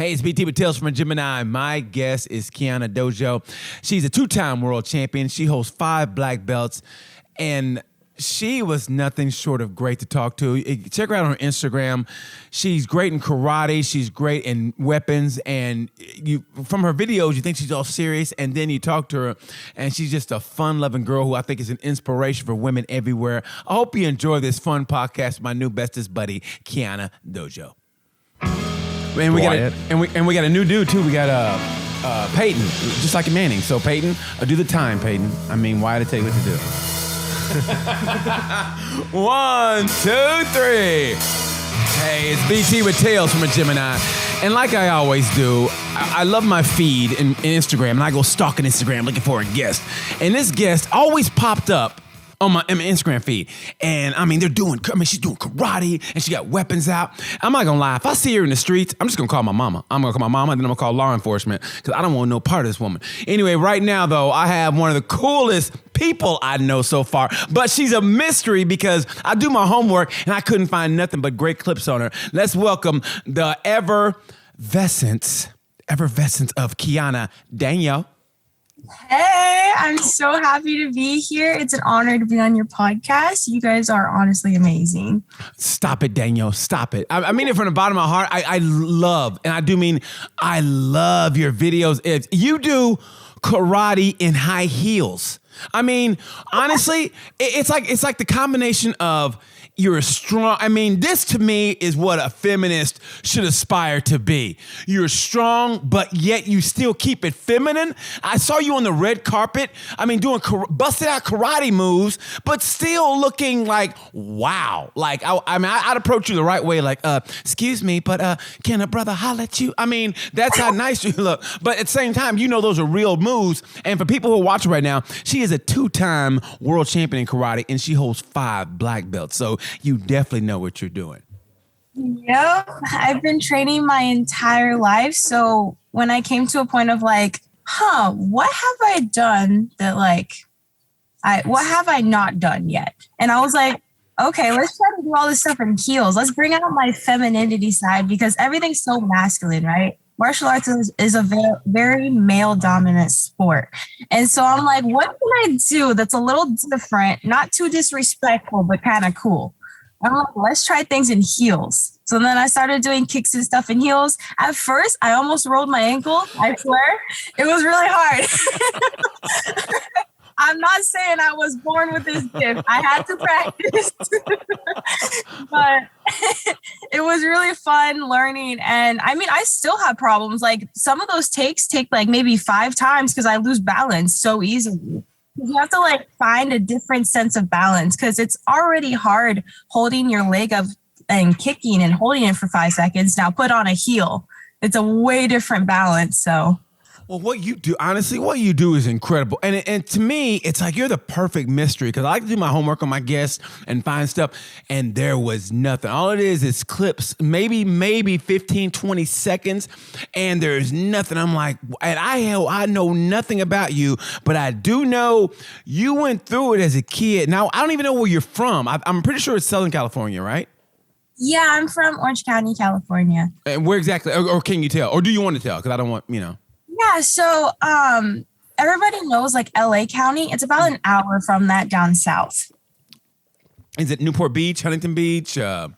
Hey, it's BT with Tales from a Gemini. My guest is Kiana Dojo. She's a two-time world champion. She holds 5 black belts, and she was nothing short of great to talk to. Check her out on her Instagram. She's great in karate. She's great in weapons, and from her videos, you think she's all serious, and then you talk to her, and she's just a fun-loving girl who I think is an inspiration for women everywhere. I hope you enjoy this fun podcast with my new bestest buddy, Kiana Dojo. And we got a new dude too. We got Peyton, just like Manning. So Peyton, do the time, Peyton. I mean, why to tell you what to do? 1, 2, 3. Hey, it's BT with Tales from a Gemini. And like I always do, I love my feed in Instagram, and I go stalking Instagram looking for a guest. And this guest always popped up on my Instagram feed. And she's doing karate, and she got weapons out. I'm not gonna lie, if I see her in the streets, I'm just gonna call my mama. I'm gonna call my mama, and then I'm gonna call law enforcement, because I don't want no part of this woman. Anyway, right now though, I have one of the coolest people I know so far, but she's a mystery because I do my homework and I couldn't find nothing but great clips on her. Let's welcome the effervescence of Kiana Daigneault. Hey, I'm so happy to be here. It's an honor to be on your podcast. You guys are honestly amazing. Stop it, Daniel. Stop it. I mean it from the bottom of my heart. I love your videos. If you do karate in high heels, I mean, honestly, it's like the combination of you're a strong. I mean, this to me is what a feminist should aspire to be. You're strong, but yet you still keep it feminine. I saw you on the red carpet. I mean, doing busted out karate moves, but still looking like wow. Like I'd approach you the right way. Like, excuse me, but can a brother holler at you? I mean, that's how nice you look. But at the same time, you know those are real moves. And for people who are watching right now, she is a 2-time world champion in karate, and she holds 5 black belts. So you definitely know what you're doing. Yep. I've been training my entire life. So when I came to a point of like, what have I done that what have I not done yet? And I was like, okay, let's try to do all this stuff in heels. Let's bring out my femininity side, because everything's so masculine, right? Martial arts is a very male dominant sport. And so I'm like, what can I do that's a little different, not too disrespectful, but kind of cool? I'm like, let's try things in heels. So then I started doing kicks and stuff in heels. At first, I almost rolled my ankle. I swear. It was really hard. I'm not saying I was born with this gift. I had to practice. But it was really fun learning. And I mean, I still have problems. Like some of those takes take like maybe 5 times because I lose balance so easily. You have to find a different sense of balance, because it's already hard holding your leg up and kicking and holding it for 5 seconds. Now put on a heel. It's a way different balance. So. Well, what you do is incredible. And to me, it's like you're the perfect mystery, because I like to do my homework on my guests and find stuff, and there was nothing. All it is clips, maybe 15, 20 seconds, and there's nothing. I'm like, and I know nothing about you, but I do know you went through it as a kid. Now, I don't even know where you're from. I'm pretty sure it's Southern California, right? Yeah, I'm from Orange County, California. And where exactly, or can you tell? Or do you want to tell? Because I don't want, Yeah, so everybody knows LA County. It's about an hour from that down south. Is it Newport Beach, Huntington Beach? Yeah,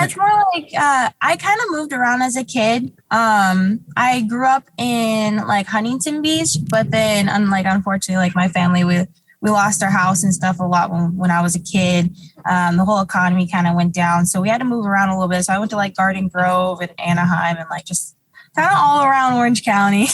it's more like I kind of moved around as a kid. I grew up in Huntington Beach, but then unfortunately, my family, we lost our house and stuff a lot when I was a kid. The whole economy kind of went down, so we had to move around a little bit. So I went to Garden Grove and Anaheim and just kind of all around Orange County.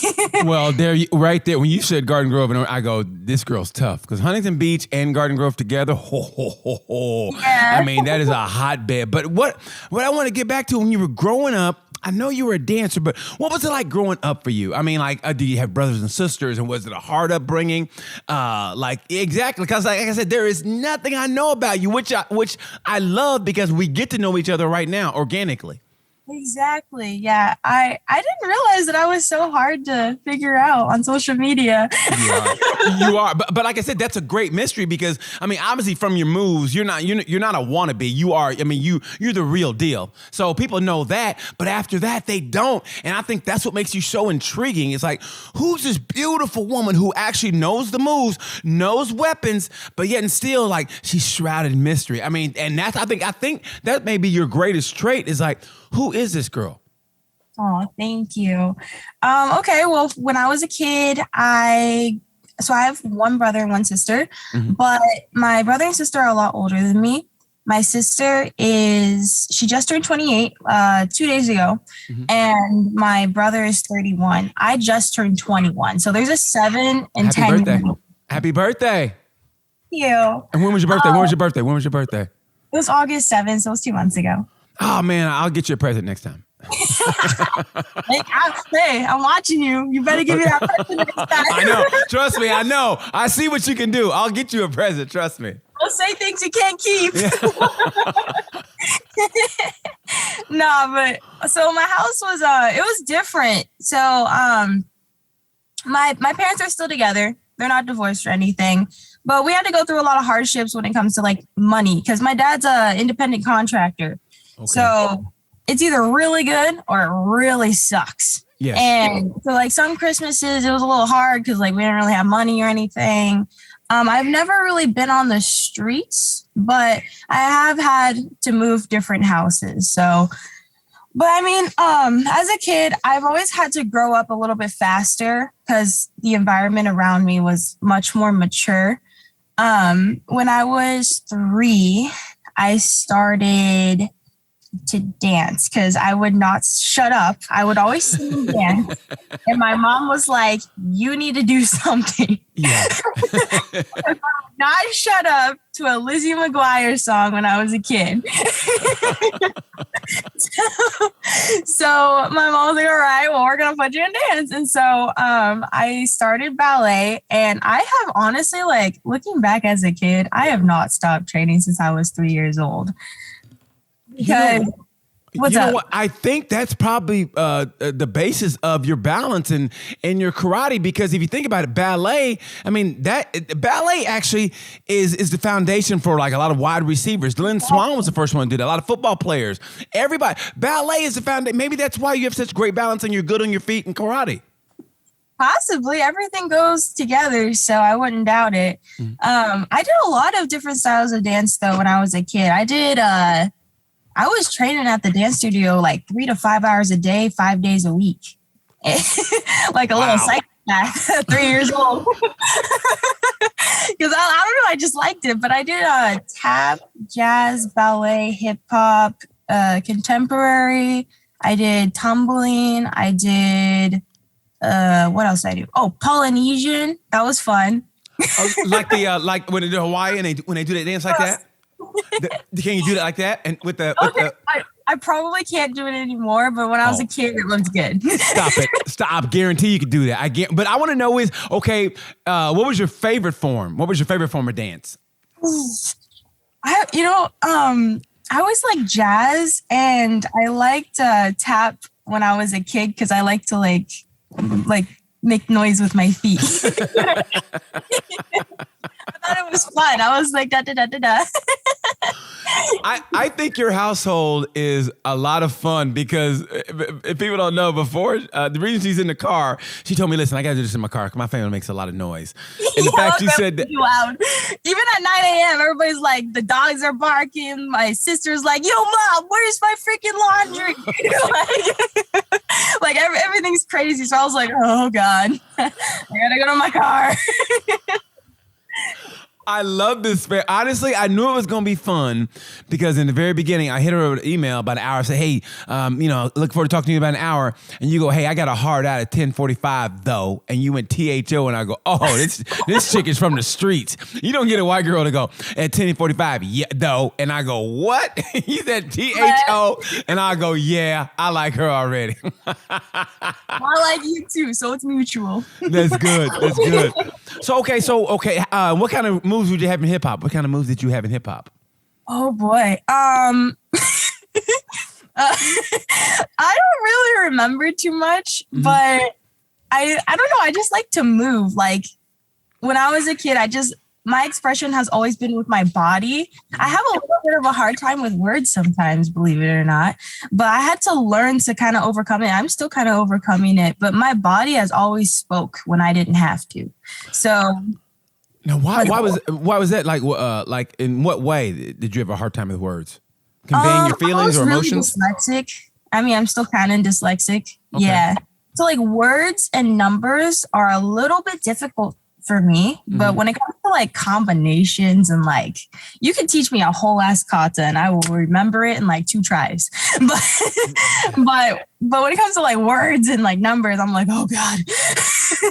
Well, right there, when you said Garden Grove, and I go, this girl's tough, because Huntington Beach and Garden Grove together, Yeah. I mean, that is a hotbed. But what I want to get back to, when you were growing up, I know you were a dancer, but what was it like growing up for you? I mean, do you have brothers and sisters, and was it a hard upbringing? Exactly, because like I said, there is nothing I know about you, which I love, because we get to know each other right now organically. Exactly. Yeah. I didn't realize that I was so hard to figure out on social media. You are. You are. But like I said, that's a great mystery because I mean, obviously from your moves, you're not a wannabe. You are. I mean, you're the real deal. So people know that, but after that, they don't. And I think that's what makes you so intriguing. It's like, who's this beautiful woman who actually knows the moves, knows weapons, but yet and still like she's shrouded in mystery. I mean, and that's I think that may be your greatest trait is like, who is this girl? Oh, thank you. Okay, well, when I was a kid, I have one brother and one sister, but my brother and sister are a lot older than me. My sister she just turned 28 2 days ago, and my brother is 31. I just turned 21. So there's a 7 and Happy 10 birthday. year. Happy birthday. Thank you. And when was your birthday? When was your birthday? When was your birthday? It was August 7th, so it was 2 months ago. Oh man, I'll get you a present next time. Hey, I'm watching you. You better give me that present next time. I know. Trust me, I know. I see what you can do. I'll get you a present. Trust me. Don't say things you can't keep. No, but so my house was it was different. So my parents are still together. They're not divorced or anything. But we had to go through a lot of hardships when it comes to like money because my dad's an independent contractor. Okay. So it's either really good or it really sucks. Yes. And so like some Christmases, it was a little hard because like we didn't really have money or anything. I've never really been on the streets, but I have had to move different houses. So, but I mean, as a kid, I've always had to grow up a little bit faster because the environment around me was much more mature. When I was 3, I started to dance because I would not shut up. I would always sing and dance. And my mom was like, you need to do something. Yeah. I would not shut up to a Lizzie McGuire song when I was a kid. So my mom was like, all right, well, we're going to put you in dance. And so I started ballet. And I have honestly, like looking back as a kid, I have not stopped training since I was 3 years old. Because what's up? What? I think that's probably the basis of your balance and your karate. Because if you think about it, ballet, I mean, ballet actually is the foundation for like a lot of wide receivers. Lynn Swan was the first one to do that. A lot of football players, everybody. Ballet is the foundation. Maybe that's why you have such great balance and you're good on your feet in karate. Possibly. Everything goes together, so I wouldn't doubt it. I did a lot of different styles of dance though when I was a kid. I was training at the dance studio like 3 to 5 hours a day, 5 days a week. Like a little psychopath at 3 years old. Because I don't know, I just liked it. But I did tap, jazz, ballet, hip hop, contemporary. I did tumbling. I did, what else did I do? Oh, Polynesian. That was fun. Like like when they do Hawaii and when they do that dance like that? Can you do that like that? And with the I probably can't do it anymore, but when I was a kid, it looked good. Stop it. Stop. Guarantee you could do that. But I want to know is, okay, what was your favorite form? What was your favorite form of dance? I always liked jazz and I liked tap when I was a kid because I like to like make noise with my feet. I thought it was fun. I was like, da, da, da, da, da. I think your household is a lot of fun because if people don't know before, the reason she's in the car, she told me, listen, I got to do this in my car because my family makes a lot of noise. And the fact you said that. Loud. Even at 9 a.m., everybody's like, the dogs are barking. My sister's like, yo, Mom, where's my freaking laundry? Like everything's crazy. So I was like, oh, God, I got to go to my car. I love this. Honestly, I knew it was going to be fun because in the very beginning, I hit her with an email about an hour. I said, hey, look forward to talking to you about an hour. And you go, hey, I got a hard out at 10:45 though. And you went THO and I go, oh, this chick is from the streets. You don't get a white girl to go at 10:45, yeah, though. And I go, what? He said THO. And I go, yeah, I like her already. I like you too. So it's mutual. That's good. That's good. So, okay. What kind of moves would you have in hip hop? What kind of moves did you have in hip hop? Oh boy. I don't really remember too much, but I don't know. I just like to move. Like when I was a kid, my expression has always been with my body. I have a little bit of a hard time with words sometimes, believe it or not, but I had to learn to kind of overcome it. I'm still kind of overcoming it, but my body has always spoke when I didn't have to. So now, why was that? Like in what way did you have a hard time with words? Conveying your feelings or emotions? Really dyslexic. I mean, I'm still kind of dyslexic. Okay. Yeah. So like words and numbers are a little bit difficult for me, but when it comes to like combinations and like, you can teach me a whole ass kata and I will remember it in like 2 tries. But when it comes to like words and like numbers, I'm like, oh God.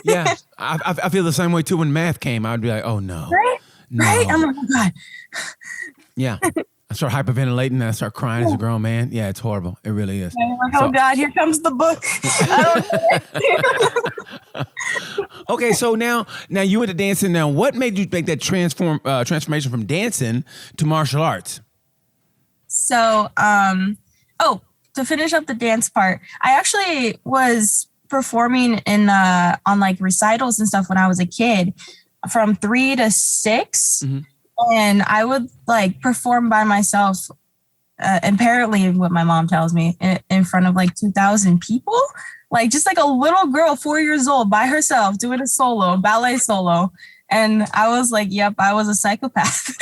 Yeah, I feel the same way too. When math came, I'd be like, oh no. Right? No. Right? I'm like, oh God. Yeah. I start hyperventilating and I start crying as a grown man. Yeah, it's horrible. It really is. I'm like, oh God, here comes the book. Okay, so now you went to dancing. Now, what made you make that transformation from dancing to martial arts? So, to finish up the dance part, I actually was performing on like recitals and stuff when I was a kid, from 3 to 6. And I would like perform by myself, apparently what my mom tells me, in front of like 2,000 people. Like just like a little girl, 4 years old, by herself, doing a ballet solo. And I was like, yep, I was a psychopath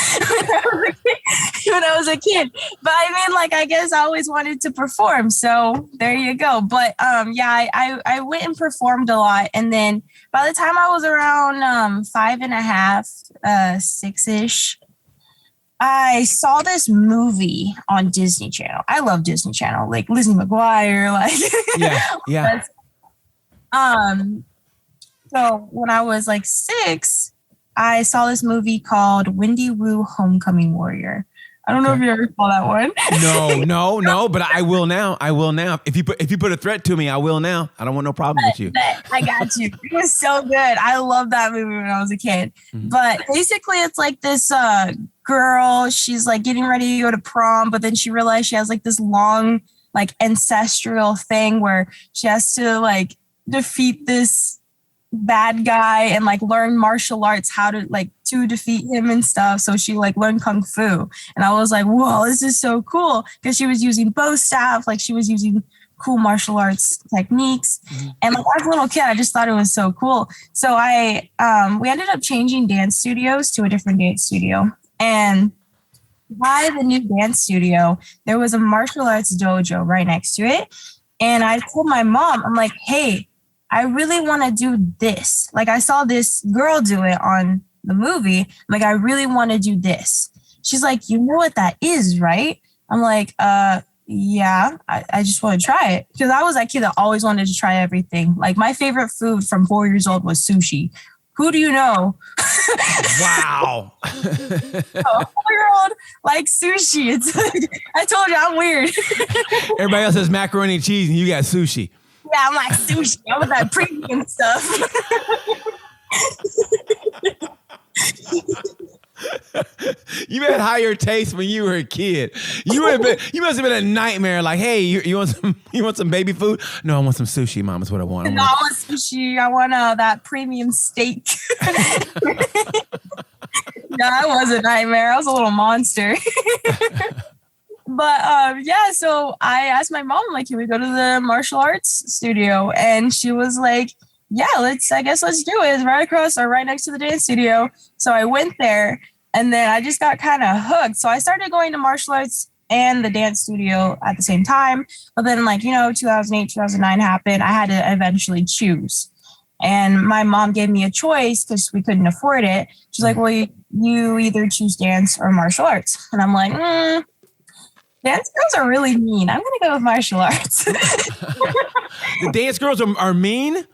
when I was a kid. But I mean, like, I guess I always wanted to perform. So there you go. But I went and performed a lot. And then by the time I was around 5.5, 6-ish, I saw this movie on Disney Channel. I love Disney Channel, like Lizzie McGuire, like yeah. So when I was like 6, I saw this movie called Wendy Wu Homecoming Warrior. I don't know if you ever saw that one. No, but I will now. If you put a threat to me, I will now. I don't want no problem with you. I got you. It was so good. I loved that movie when I was a kid. But basically it's like this girl, she's like getting ready to go to prom, but then she realized she has like this long like ancestral thing where she has to like defeat this bad guy and like learn martial arts, how to defeat him and stuff. So she like learned kung fu, and I was like, whoa, this is so cool, because she was using bow staff, like she was using cool martial arts techniques. And like as a little kid, I just thought it was so cool. So we ended up changing dance studios to a different dance studio, and by the new dance studio there was a martial arts dojo right next to it. And I told my mom, I'm like, hey, I really want to do this. Like I saw this girl do it on the movie. I'm like, I really want to do this. She's like, you know what that is, right? I'm like, yeah, I just want to try it. Because I was that kid that always wanted to try everything. Like my favorite food from 4 years old was sushi. Who do you know? Wow. A 4-year-old likes sushi. It's like, I told you I'm weird. Everybody else has macaroni and cheese and you got sushi. Yeah, I'm like sushi. I want that premium stuff. You had higher taste when you were a kid. You must have been a nightmare. Like, hey, you want some baby food? No, I want some sushi, Mom. Is what I want. No, I want sushi. I want that premium steak. No, I was a nightmare. I was a little monster. But so I asked my mom, like, can we go to the martial arts studio? And she was like, yeah, let's do it. It's right across or right next to the dance studio. So I went there, and then I just got kind of hooked. So I started going to martial arts and the dance studio at the same time. But then 2008, 2009 happened. I had to eventually choose. And my mom gave me a choice because we couldn't afford it. She's like, well, you either choose dance or martial arts. And I'm like, dance girls are really mean. I'm going to go with martial arts. The dance girls are mean?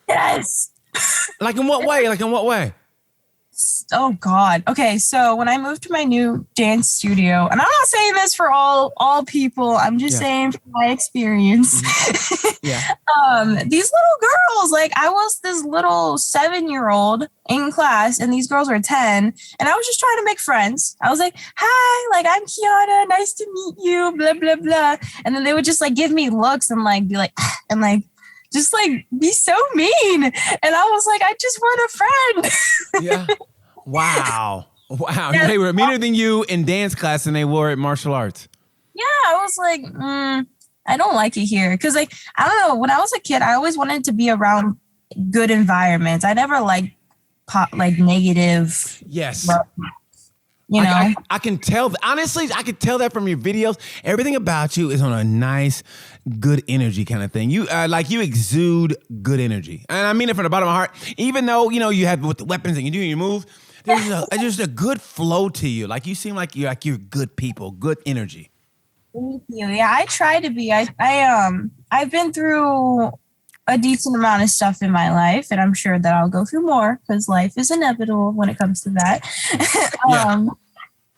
Yes. Like in what way? oh God. Okay, so when I moved to my new dance studio, and I'm not saying this for all people, I'm just saying from my experience. Yeah. These little girls, like I was this little 7-year-old in class, and these girls were 10, and I was just trying to make friends. I was like, "Hi, like I'm Kiana, nice to meet you," blah blah blah, and then they would just like give me looks and like be like, and like just like be so mean, and I was like, I just want a friend. Yeah. Wow. Yeah. They were meaner than you in dance class than they were at martial arts. Yeah, I was like, I don't like it here. Because, like, I don't know. When I was a kid, I always wanted to be around good environments. I never liked negative. Yes. You know? I can tell. Honestly, I could tell that from your videos. Everything about you is on a nice, good energy kind of thing. You you exude good energy. And I mean it from the bottom of my heart. Even though, you have with the weapons and you do your moves, there's just a good flow to you. Like, you seem like you're good people, good energy. Thank you. Yeah, I try to be. I've been through a decent amount of stuff in my life, and I'm sure that I'll go through more because life is inevitable when it comes to that.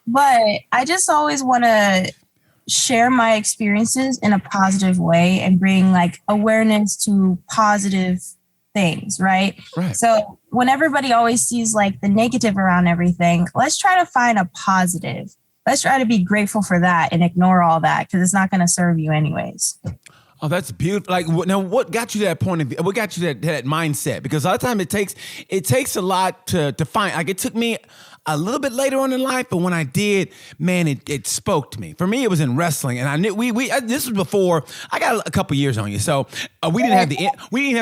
But I just always want to share my experiences in a positive way and bring like awareness to positive things, right? So when everybody always sees like the negative around everything, let's try to find a positive. Let's try to be grateful for that and ignore all that because it's not going to serve you anyways. Oh, that's beautiful. Like, now, what got you to that point of view? What got you to that mindset? Because a lot of time it takes a lot to find. Like, it took me a little bit later on in life, but when I did, man, it spoke to me. For me, it was in wrestling, and I knew this was before I got a couple years on you. So we didn't have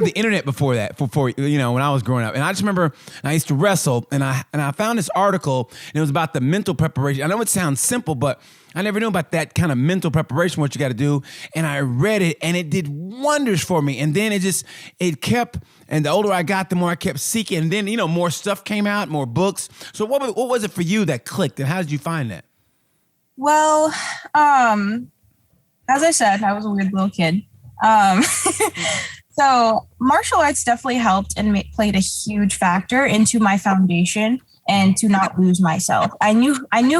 the internet before that. Before when I was growing up, and I just remember I used to wrestle, and I found this article, and it was about the mental preparation. I know it sounds simple, but I never knew about that kind of mental preparation, what you got to do. And I read it, and it did wonders for me. And then it kept, and the older I got, the more I kept seeking. And then, more stuff came out, more books. So what was it for you that clicked, and how did you find that? Well, as I said, I was a weird little kid. So martial arts definitely helped and played a huge factor into my foundation and to not lose myself. I knew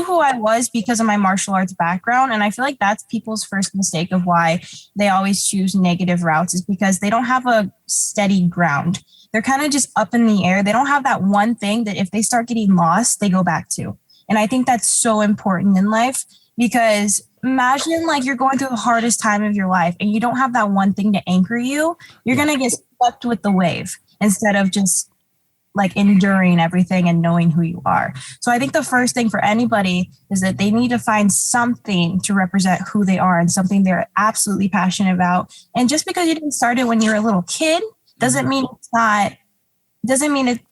who I was because of my martial arts background. And I feel like that's people's first mistake of why they always choose negative routes is because they don't have a steady ground. They're kind of just up in the air. They don't have that one thing that if they start getting lost, they go back to. And I think that's so important in life because imagine like you're going through the hardest time of your life and you don't have that one thing to anchor you. You're going to get swept with the wave instead of just like enduring everything and knowing who you are. So I think the first thing for anybody is that they need to find something to represent who they are and something they're absolutely passionate about. And just because you didn't start it when you were a little kid doesn't mean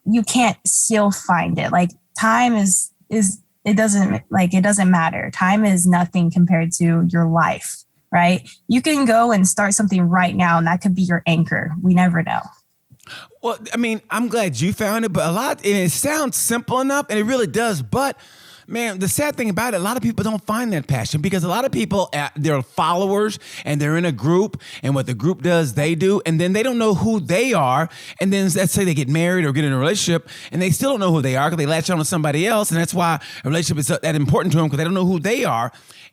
you can't still find it. Like time it doesn't matter. Time is nothing compared to your life, right? You can go and start something right now and that could be your anchor. We never know. Well, I mean, I'm glad you found it, but and it sounds simple enough, and it really does. But man, the sad thing about it, a lot of people don't find that passion because a lot of people, they're followers and they're in a group, and what the group does, they do, and then they don't know who they are. And then let's say they get married or get in a relationship, and they still don't know who they are because they latch on to somebody else, and that's why a relationship is that important to them because they don't know who they are.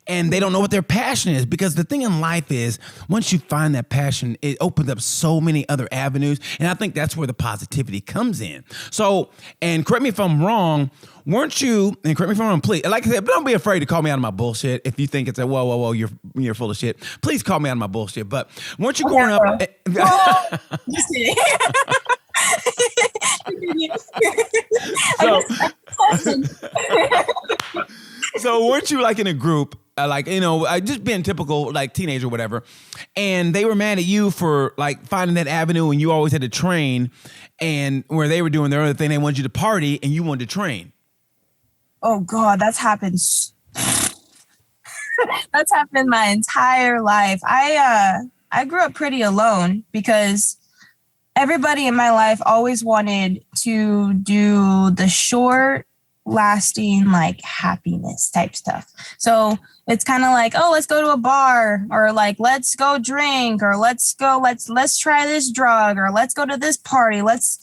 And they don't know what their passion is because the thing in life is once you find that passion, it opens up so many other avenues. And I think that's where the positivity comes in. So, and correct me if I'm wrong, weren't you, and correct me if I'm wrong, please, like I said, don't be afraid to call me out of my bullshit. If you think it's whoa, you're full of shit, please call me out of my bullshit. But weren't you growing up? Just kidding. So weren't you like in a group, just being typical like teenager or whatever, and they were mad at you for like finding that avenue and you always had to train, and where they were doing their other thing, they wanted you to party and you wanted to train? Oh God, that's happened. That's happened my entire life. I grew up pretty alone because everybody in my life always wanted to do the short lasting like happiness type stuff. So it's kind of like, oh, let's go to a bar, or like let's go drink, or let's try this drug, or let's go to this party, let's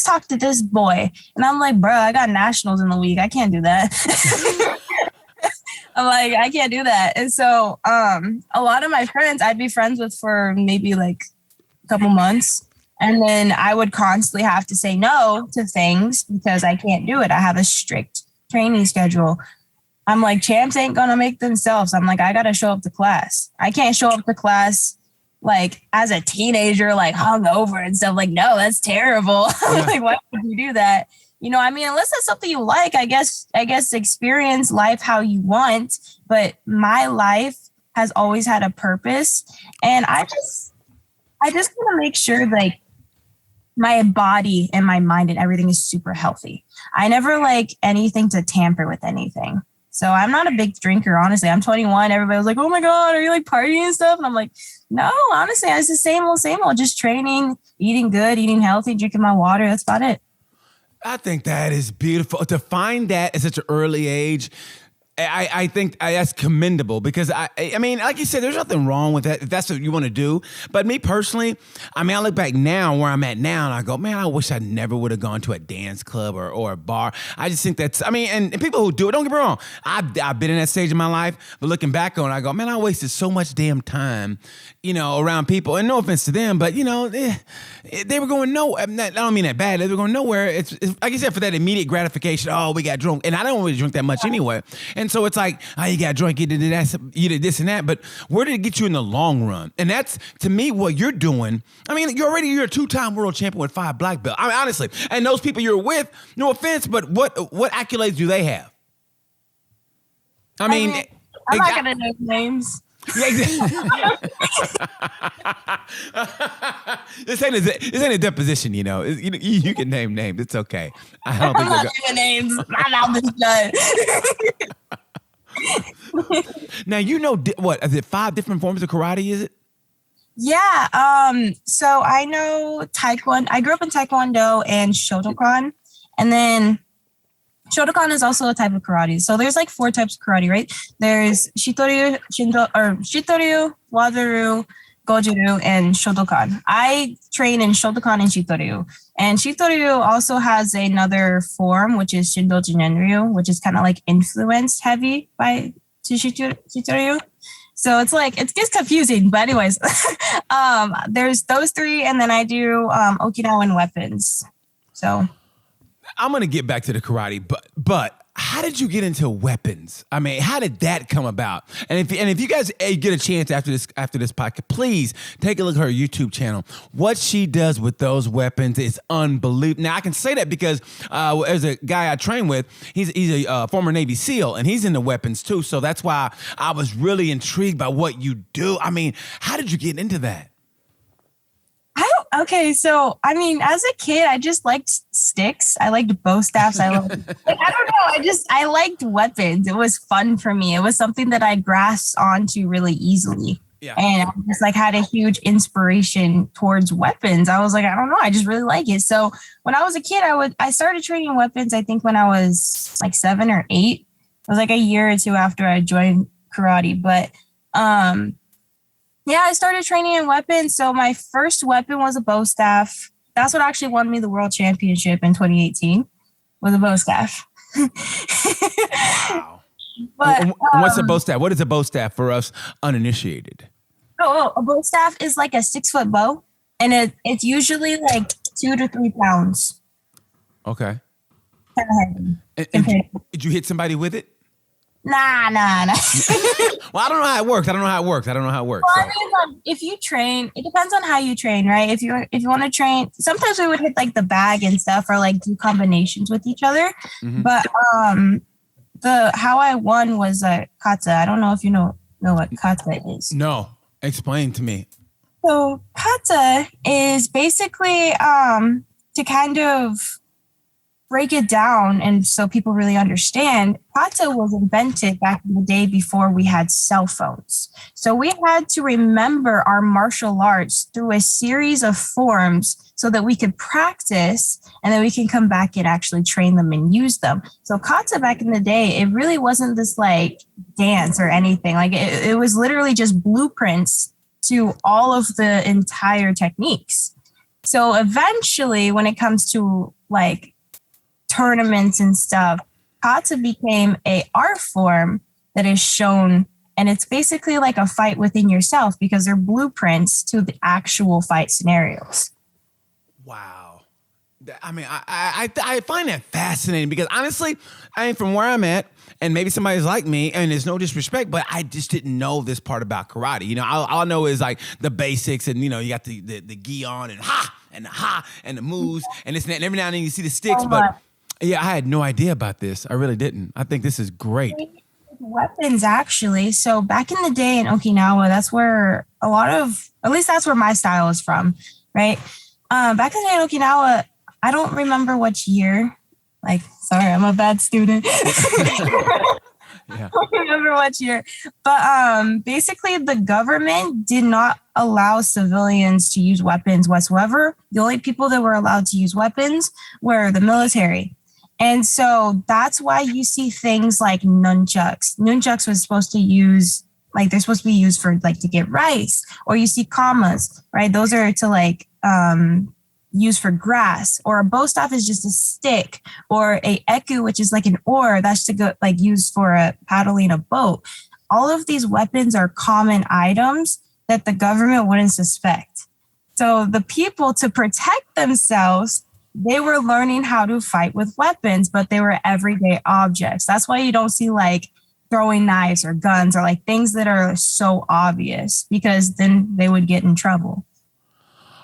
talk to this boy. And I'm like, bro, I got nationals in the week, I can't do that. I'm like, I can't do that. And so a lot of my friends I'd be friends with for maybe like a couple months. And then I would constantly have to say no to things because I can't do it. I have a strict training schedule. I'm like, champs ain't going to make themselves. I'm like, I got to show up to class. I can't show up to class like as a teenager, like hungover and stuff. Like, no, that's terrible. Yeah. Like, why would you do that? You know, I mean, unless it's something you like, I guess experience life how you want. But my life has always had a purpose. And I just want to make sure like my body and my mind and everything is super healthy. I never like anything to tamper with anything. So I'm not a big drinker, honestly. I'm 21. Everybody was like, oh my God, are you like partying and stuff? And I'm like, no, honestly, it's the same old, just training, eating good, eating healthy, drinking my water. That's about it. I think that is beautiful. To find that at such an early age, I think that's commendable because I mean, like you said, there's nothing wrong with that if that's what you want to do. But me personally, I mean, I look back now where I'm at now and I go, man, I wish I never would have gone to a dance club or a bar. I just think that's, I mean, and people who do it, don't get me wrong, I've been in that stage of my life, but looking back on it, I go, man, I wasted so much damn time, you know, around people. And no offense to them, but you know, they were going nowhere. I don't mean that bad. They were going nowhere. It's like you said, for that immediate gratification. Oh, we got drunk, and I don't really drink that much anyway. And so it's like, oh, you got drunk, you did this and that, but where did it get you in the long run? And that's, to me, what you're doing. I mean, you're a two-time world champion with 5 black belts. I mean, honestly, and those people you're with, no offense, but what accolades do they have? I mean I'm not going to name names. Yeah, this ain't a deposition, you know. You can name names. It's okay. I don't think I'm not naming names. I'm out this judge. Now, you know, what, is it 5 different forms of karate, is it? Yeah. So I know Taekwondo. I grew up in Taekwondo and Shotokan. And then Shotokan is also a type of karate. So there's like 4 types of karate, right? There's Shitoryu, Wadaru, Goju-ryu, and Shotokan. I train in Shotokan and Shitoryu. And Shitoryu also has another form, which is Shindo-jinen-ryu, which is kind of like influenced heavy by Shitoryu. So it's like, it gets confusing. But anyways, there's those 3. And then I do Okinawan weapons. So I'm going to get back to the karate, but how did you get into weapons? I mean, how did that come about? And if you guys get a chance after this podcast, please take a look at her YouTube channel. What she does with those weapons is unbelievable. Now, I can say that because there's a guy I train with. He's a former Navy SEAL, and he's into weapons too. So that's why I was really intrigued by what you do. I mean, how did you get into that? Okay, so I mean, as a kid, I just liked sticks. I liked bow staffs. I don't know. I liked weapons. It was fun for me. It was something that I grasped onto really easily. Yeah. And I just like had a huge inspiration towards weapons. I was like, I don't know, I just really like it. So when I was a kid, I started training weapons, I think when I was like 7 or 8. It was like a year or 2 after I joined karate. But yeah, I started training in weapons. So my first weapon was a bow staff. That's what actually won me the world championship in 2018, was a bow staff. Wow. But what's a bow staff? What is a bow staff for us uninitiated? Oh, a bow staff is like a 6-foot bow, and it's usually like 2 to 3 pounds. Okay. Kind of heavy. And did you hit somebody with it? Nah. Well, I don't know how it works. Well, so. I mean, if you train, it depends on how you train, right? If you want to train, sometimes we would hit like the bag and stuff, or like do combinations with each other. Mm-hmm. But how I won was a kata. I don't know if you know what kata is. No, explain to me. So kata is basically to kind of break it down and so people really understand, kata was invented back in the day before we had cell phones. So we had to remember our martial arts through a series of forms so that we could practice and then we can come back and actually train them and use them. So kata back in the day, it really wasn't this like dance or anything. Like it was literally just blueprints to all of the entire techniques. So eventually, when it comes to like tournaments and stuff, kata became a art form that is shown, and it's basically like a fight within yourself because they're blueprints to the actual fight scenarios. Wow. I mean, I find that fascinating because honestly, I mean, from where I'm at, and maybe somebody's like me, and there's no disrespect, but I just didn't know this part about karate. You know, all I know is like the basics, and you know, you got the gi on and ha and the moves and this and that, and every now and then you see the sticks, but yeah, I had no idea about this. I really didn't. I think this is great. Weapons, actually. So back in the day in Okinawa, that's where a lot of, at least that's where my style is from, right? Back in the day in Okinawa, I don't remember which year. Like, sorry, I'm a bad student. Yeah. I don't remember which year. But basically, the government did not allow civilians to use weapons whatsoever. The only people that were allowed to use weapons were the military. And so that's why you see things like nunchucks. Nunchucks was supposed to use, like they're supposed to be used for like to get rice. Or you see kamas, right? Those are to like use for grass. Or a bow staff is just a stick. Or a eku, which is like an oar, that's to go like used for paddling a boat. All of these weapons are common items that the government wouldn't suspect. So the people, to protect themselves, they were learning how to fight with weapons, but they were everyday objects. That's why you don't see like throwing knives or guns or like things that are so obvious, because then they would get in trouble.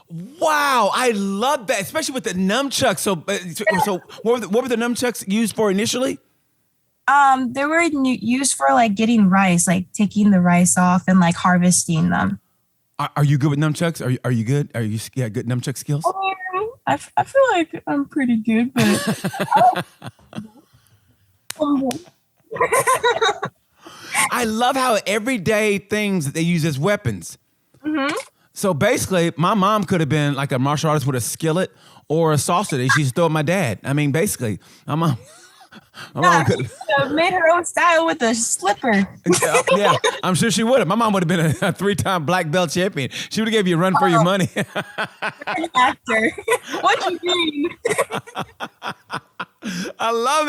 Wow, I love that, especially with the nunchucks. So what were the nunchucks used for initially? They were used for like getting rice, like taking the rice off and like harvesting them. Are you good with nunchucks? Are you good? Are you good nunchuck skills? I feel like I'm pretty good, but I love how everyday things that they use as weapons. Mm-hmm. So basically, my mom could have been like a martial artist with a skillet or a saucer that she used to throw at my dad. I mean, basically, my mom could have made her own style with a slipper. Yeah, I'm sure she would have. My mom would have been a 3-time black belt champion. She would have gave you a run for your money. Actor. What you mean? I love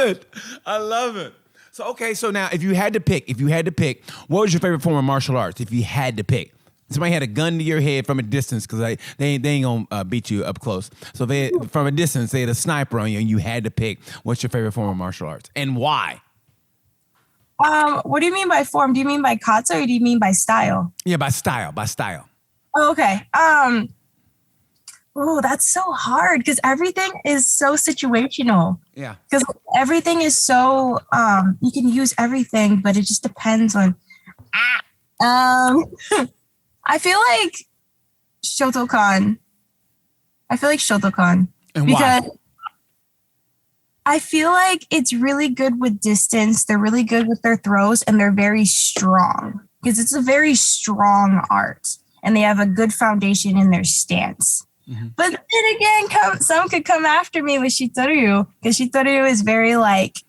it. So, okay, so now if you had to pick, what was your favorite form of martial arts if you had to pick? Somebody had a gun to your head from a distance, because they ain't gonna beat you up close. So from a distance, they had a sniper on you and you had to pick. What's your favorite form of martial arts and why? What do you mean by form? Do you mean by kata or do you mean by style? Yeah, by style. Oh, okay. Oh, that's so hard because everything is so situational. Yeah. Because everything is so you can use everything, but it just depends on. I feel like Shotokan. And because why? I feel like it's really good with distance. They're really good with their throws, and they're very strong because it's a very strong art, and they have a good foundation in their stance. Mm-hmm. But then again, some could come after me with Shitoryu, because Shitoryu is very like,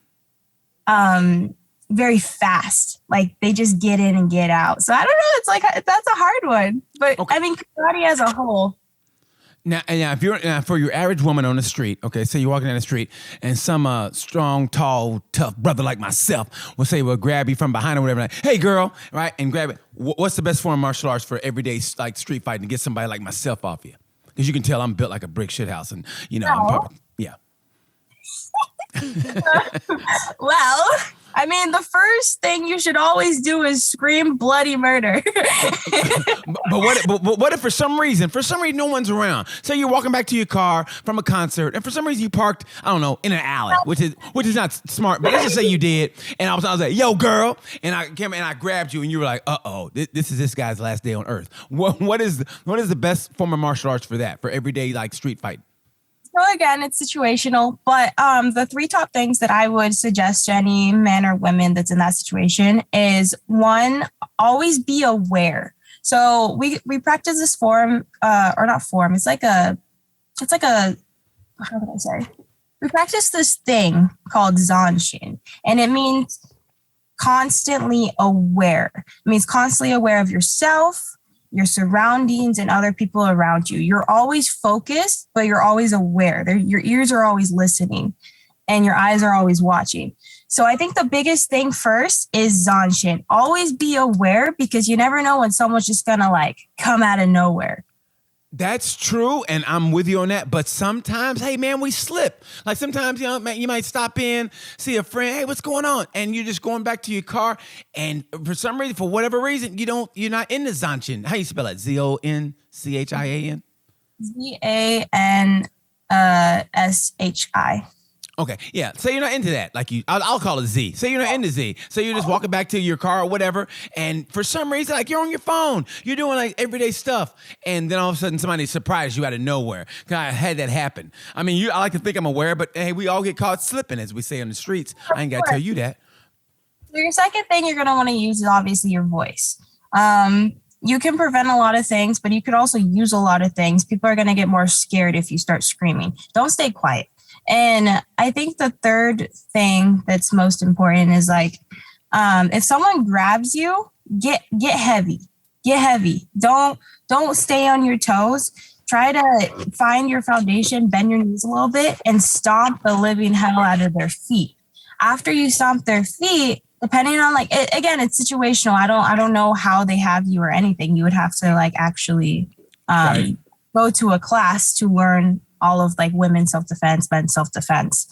very fast. Like they just get in and get out. So I don't know. It's like that's a hard one. But okay. I mean, karate as a whole. Now, if you're for your average woman on the street, okay, say you're walking down the street and some strong, tall, tough brother like myself will grab you from behind or whatever, like, hey girl, right, and grab it. What's the best form of martial arts for everyday like street fighting to get somebody like myself off you? Because you can tell I'm built like a brick shit house, and you know, yeah. Well, I mean, the first thing you should always do is scream bloody murder. but what if for some reason no one's around? Say you're walking back to your car from a concert, and for some reason you parked, I don't know, in an alley, which is not smart. But let's just say you did, and I was like, yo, girl, and I came and I grabbed you, and you were like, this is this guy's last day on earth. What is the best form of martial arts for that, for everyday like street fight? So again, it's situational, but the three top things that I would suggest to any man or women that's in that situation is one, always be aware. So we practice this form, or not form. It's like a, how would I say? We practice this thing called zanshin, and it means constantly aware. It means constantly aware of yourself, your surroundings, and other people around you. You're always focused, but you're always aware. Your ears are always listening and your eyes are always watching. So I think the biggest thing first is zanshin. Always be aware, because you never know when someone's just gonna like come out of nowhere. That's true, and I'm with you on that. But sometimes, hey man, we slip. Like sometimes, man, you might stop in, see a friend, hey, what's going on? And you're just going back to your car, and for some reason, for whatever reason, you're not in the zanshin. How you spell it? Zonchian? Zanshi. Okay, yeah. Say you're not into that. Like I'll call it Z. Say you're not into Z. So you're just walking back to your car or whatever, and for some reason, like you're on your phone, you're doing like everyday stuff, and then all of a sudden somebody surprised you out of nowhere. I had that happen. I mean, I like to think I'm aware, but hey, we all get caught slipping, as we say on the streets. I ain't got to tell you that. So your second thing you're going to want to use is obviously your voice. You can prevent a lot of things, but you could also use a lot of things. People are going to get more scared if you start screaming. Don't stay quiet. And I think the third thing that's most important is like, if someone grabs you, get heavy. Get heavy. Don't stay on your toes. Try to find your foundation, bend your knees a little bit, and stomp the living hell out of their feet. After you stomp their feet, depending on like, again, it's situational. I don't know how they have you or anything. You would have to like actually go to a class to learn all of like women's self-defense, men's self-defense.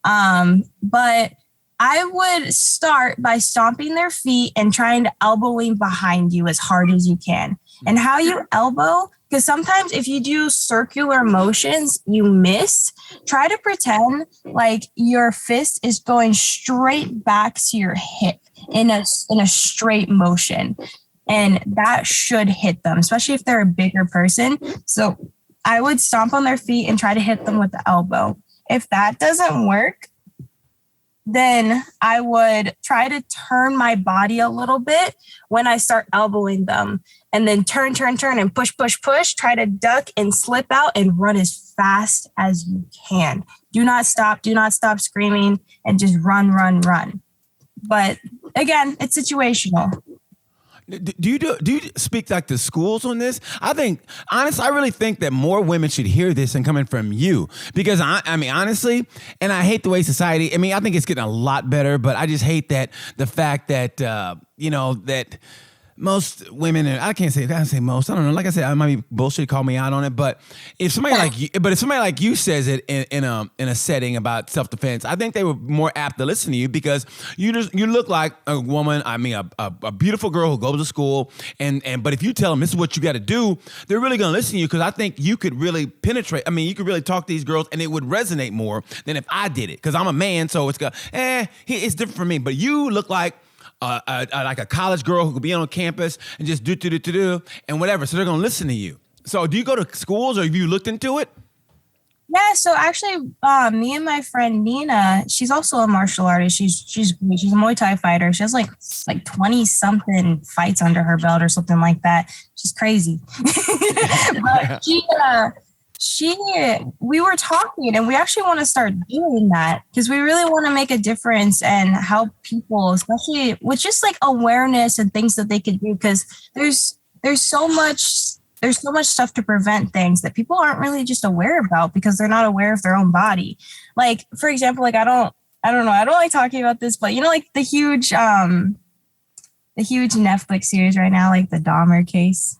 But I would start by stomping their feet and trying to elbowing behind you as hard as you can. And how you elbow, because sometimes if you do circular motions, you miss. Try to pretend like your fist is going straight back to your hip in a straight motion. And that should hit them, especially if they're a bigger person. So I would stomp on their feet and try to hit them with the elbow. If that doesn't work, then I would try to turn my body a little bit when I start elbowing them, and then turn and push. Try to duck and slip out and run as fast as you can. Do not stop screaming, and just run. But again, it's situational. Do you speak like to schools on this? I think, honestly, I really think that more women should hear this and coming from you, because I mean, honestly, and I hate the way society, I mean, I think it's getting a lot better, but I just hate that the fact that, that most women, and I can't say most, I don't know. Like I said, I might be bullshit, call me out on it. But if somebody like you says it in a setting about self-defense, I think they were more apt to listen to you, because you look like a woman. I mean, a beautiful girl who goes to school, but if you tell them this is what you got to do, they're really going to listen to you, because I think you could really penetrate. I mean, you could really talk to these girls, and it would resonate more than if I did it, because I'm a man, so it's different for me. But you look like like a college girl who could be on campus and just do and whatever. So they're going to listen to you. So do you go to schools, or have you looked into it? Yeah. So actually, me and my friend Nina, she's also a martial artist. She's a Muay Thai fighter. She has like 20 something fights under her belt or something like that. She's crazy. But we were talking, and we actually want to start doing that, because we really want to make a difference and help people, especially with just like awareness and things that they could do, because there's so much stuff to prevent things that people aren't really just aware about, because they're not aware of their own body. Like, for example, like I don't know, I don't like talking about this, but like the huge Netflix series right now, like the Dahmer case.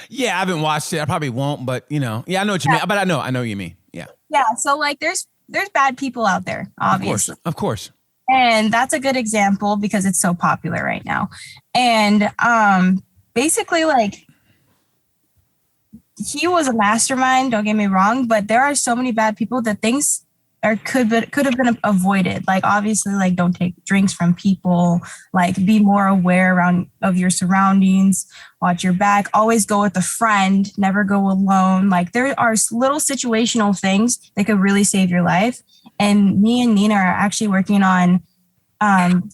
Yeah, I haven't watched it. I probably won't, but I know what you mean. But I know what you mean. Yeah. Yeah. So like, there's bad people out there, obviously. Of course. And that's a good example, because it's so popular right now. And basically, like, he was a mastermind. Don't get me wrong, but there are so many bad people that things or could have been avoided. Like obviously, like don't take drinks from people, like be more aware of your surroundings, watch your back, always go with a friend, never go alone. Like there are little situational things that could really save your life. And me and Nina are actually working on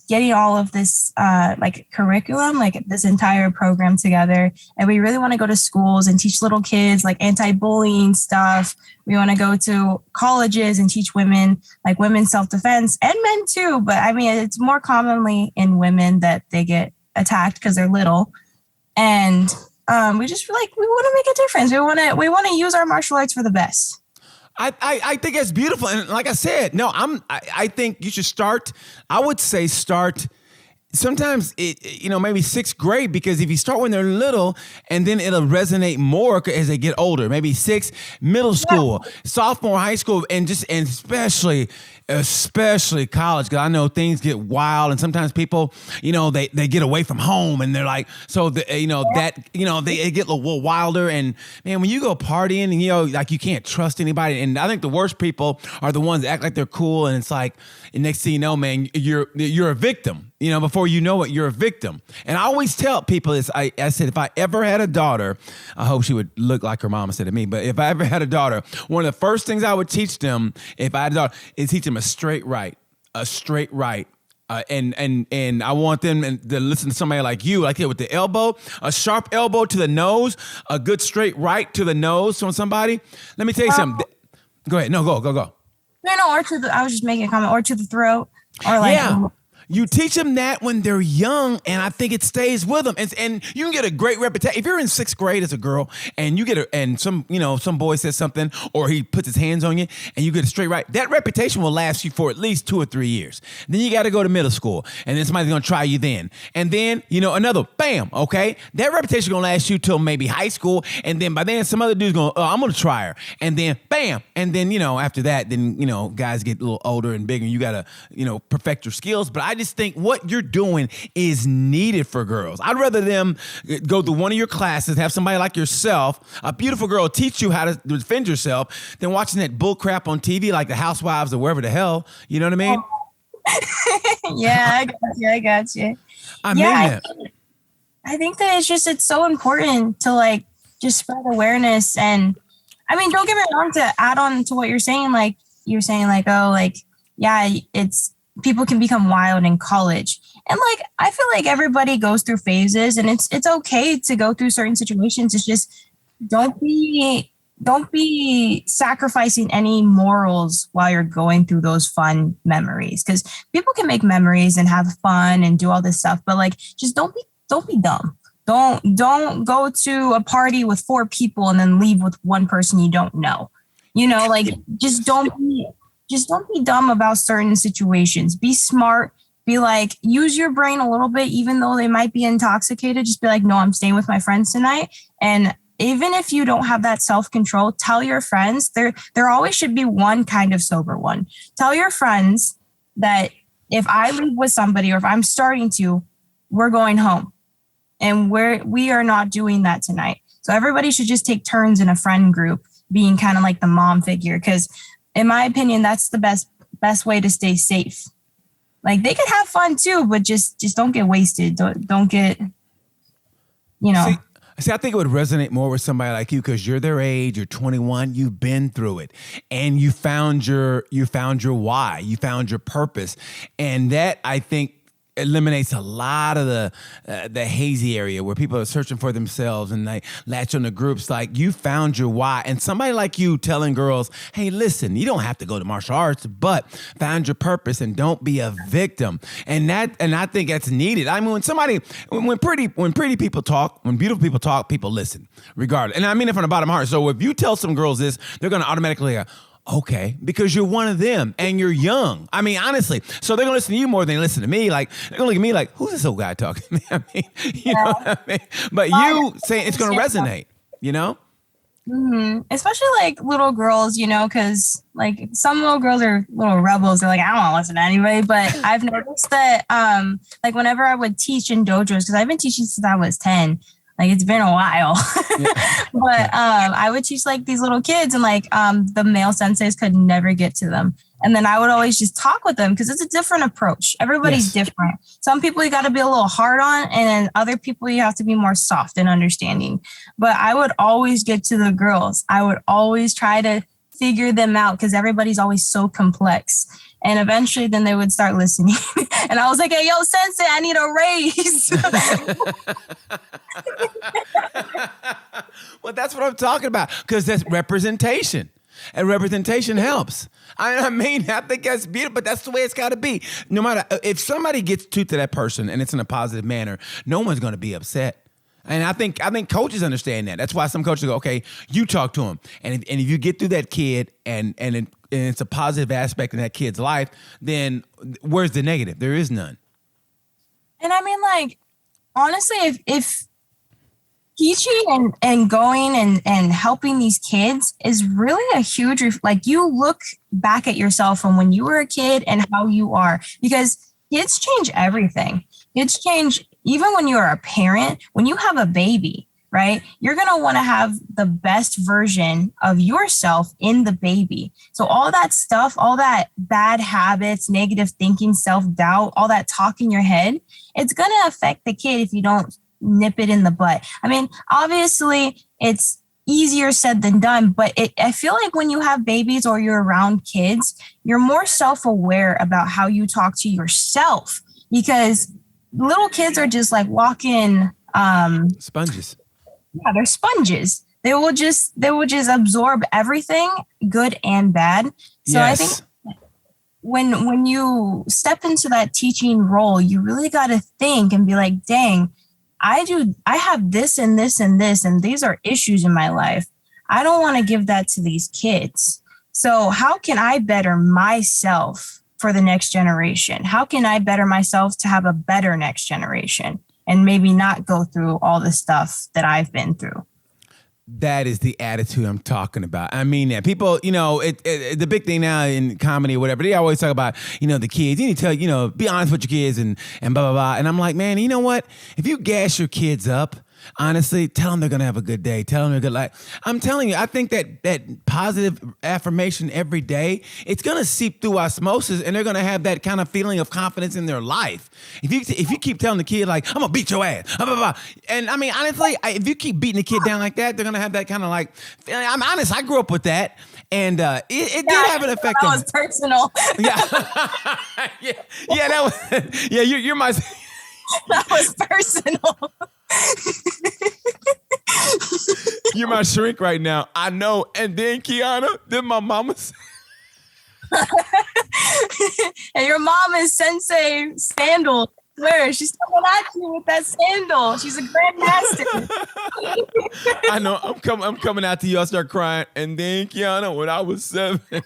getting all of this like curriculum, like this entire program together. And we really want to go to schools and teach little kids like anti-bullying stuff. We want to go to colleges and teach women like women's self-defense and men too. But I mean, it's more commonly in women that they get attacked because they're little. And we just like, we want to make a difference. We want to use our martial arts for the best. I think it's beautiful. And like I said, no, I think you should start. I would say start sometimes, maybe sixth grade, because if you start when they're little and then it'll resonate more as they get older, maybe sixth, middle school, sophomore, high school, and especially college, because I know things get wild and sometimes people, they get away from home and they're like, they get a little wilder. And man, when you go partying and, like you can't trust anybody. And I think the worst people are the ones that act like they're cool. And it's like, and next thing you know, man, you're a victim, before you know it, you're a victim. And I always tell people this, I said, if I ever had a daughter, I hope she would look like her mama said to me, but if I ever had a daughter, one of the first things I would teach them if I had a daughter is teach them a straight right. And I want them to listen to somebody like you, like with the elbow, a sharp elbow to the nose, a good straight right to the nose from somebody. Let me tell you something. Go ahead. No, go. No, I was just making a comment, or to the throat, or like. Yeah. You teach them that when they're young, and I think it stays with them. And you can get a great reputation. If you're in sixth grade as a girl and you get some boy says something or he puts his hands on you and you get a straight right, that reputation will last you for at least 2 or 3 years. Then you got to go to middle school, and then somebody's going to try you then. And then, another bam, okay? That reputation going to last you till maybe high school, and then by then some other dude's going, I'm going to try her. And then bam, and then, after that, then, guys get a little older and bigger, and you got to, perfect your skills. But I just think what you're doing is needed for girls. I'd rather them go to one of your classes, have somebody like yourself, a beautiful girl, teach you how to defend yourself, than watching that bull crap on TV like the Housewives or wherever the hell. You know what I mean? Yeah, I got you. I mean that. I think that it's so important to like just spread awareness. And I mean, don't get me wrong, to add on to what you're saying, it's people can become wild in college. And like, I feel like everybody goes through phases, and it's okay to go through certain situations. It's just, don't be sacrificing any morals while you're going through those fun memories. Cause people can make memories and have fun and do all this stuff, but like, just don't be dumb. Don't go to a party with 4 people and then leave with one person you don't know. Just don't be dumb about certain situations. Be smart. Be like, use your brain a little bit, even though they might be intoxicated. Just be like, no, I'm staying with my friends tonight. And even if you don't have that self-control, tell your friends. There always should be one kind of sober one. Tell your friends that if I leave with somebody, or if I'm starting to, we're going home. And we are not doing that tonight. So everybody should just take turns in a friend group being kind of like the mom figure. Because in my opinion, that's the best way to stay safe. Like, they could have fun too, but just don't get wasted. Don't get, See, I think it would resonate more with somebody like you because you're their age, you're 21, you've been through it, and you found your why, you found your purpose. And that, I think, eliminates a lot of the hazy area where people are searching for themselves and they latch on to groups. Like, you found your why, and somebody like you telling girls, hey, listen, you don't have to go to martial arts, but find your purpose and don't be a victim. And I think that's needed. I mean, when pretty people talk, when beautiful people talk, people listen regardless. And I mean it from the bottom of my heart. So if you tell some girls this, they're going to automatically go, okay, because you're one of them and you're young. I mean, honestly. So they're going to listen to you more than they listen to me. Like, they're going to look at me like, who's this old guy talking to me? I mean, you know what I mean? But you saying it's going to resonate, Mm-hmm. Especially like little girls, because like some little girls are little rebels. They're like, I don't want to listen to anybody. But I've noticed that like whenever I would teach in dojos, because I've been teaching since I was 10, Like it's been a while. Yeah. But I would teach like these little kids, and like the male senseis could never get to them. And then I would always just talk with them because it's a different approach. Everybody's different. Some people you got to be a little hard on, and then other people you have to be more soft and understanding. But I would always get to the girls. I would always try to figure them out because everybody's always so complex. And eventually then they would start listening. And I was like, hey, yo, sensei, I need a raise. Well, that's what I'm talking about, because that's representation. And representation helps. I mean, I think that's beautiful, but that's the way it's got to be. No matter if somebody gets to that person and it's in a positive manner, no one's going to be upset. And I think coaches understand that. That's why some coaches go, okay, you talk to him. And if you get through that kid and it's a positive aspect in that kid's life, then where's the negative? There is none. And I mean, like, honestly, if teaching and going and helping these kids is really a huge, like, you look back at yourself from when you were a kid and how you are, because kids change everything. Kids change even when you're a parent. When you have a baby, right, you're going to want to have the best version of yourself in the baby. So all that stuff, all that bad habits, negative thinking, self-doubt, all that talk in your head, it's going to affect the kid if you don't nip it in the butt. I mean, obviously it's easier said than done, but I feel like when you have babies or you're around kids, you're more self-aware about how you talk to yourself, because little kids are just like walking sponges. Yeah, they're sponges. They will just absorb everything, good and bad. So yes. I think when you step into that teaching role, you really got to think and be like, dang, I have this and this and this, and these are issues in my life. I don't want to give that to these kids. So how can I better myself for the next generation? How can I better myself to have a better next generation and maybe not go through all the stuff that I've been through? That is the attitude I'm talking about. I mean, that people, the big thing now in comedy or whatever, they always talk about, the kids. You need to tell, be honest with your kids and blah, blah, blah. And I'm like, man, you know what? If you gas your kids up, honestly, tell them they're going to have a good day. Tell them they're good. Like, I'm telling you, I think that positive affirmation every day, it's going to seep through osmosis, and they're going to have that kind of feeling of confidence in their life. If you keep telling the kid, like, I'm going to beat your ass, blah, blah, blah. And I mean, honestly, if you keep beating the kid down like that, they're going to have that kind of like, I'm honest, I grew up with that. And it did have an effect on me. That was personal. Yeah, that was, yeah, you're my... That was personal. You're my shrink right now. I know. And then Kiana, then my mama's. And your mom is Sensei Sandal. Where she's coming at you with that sandal. She's a grandmaster. I know. I'm coming out to you. I start crying. And then Kiana, when I was 7, and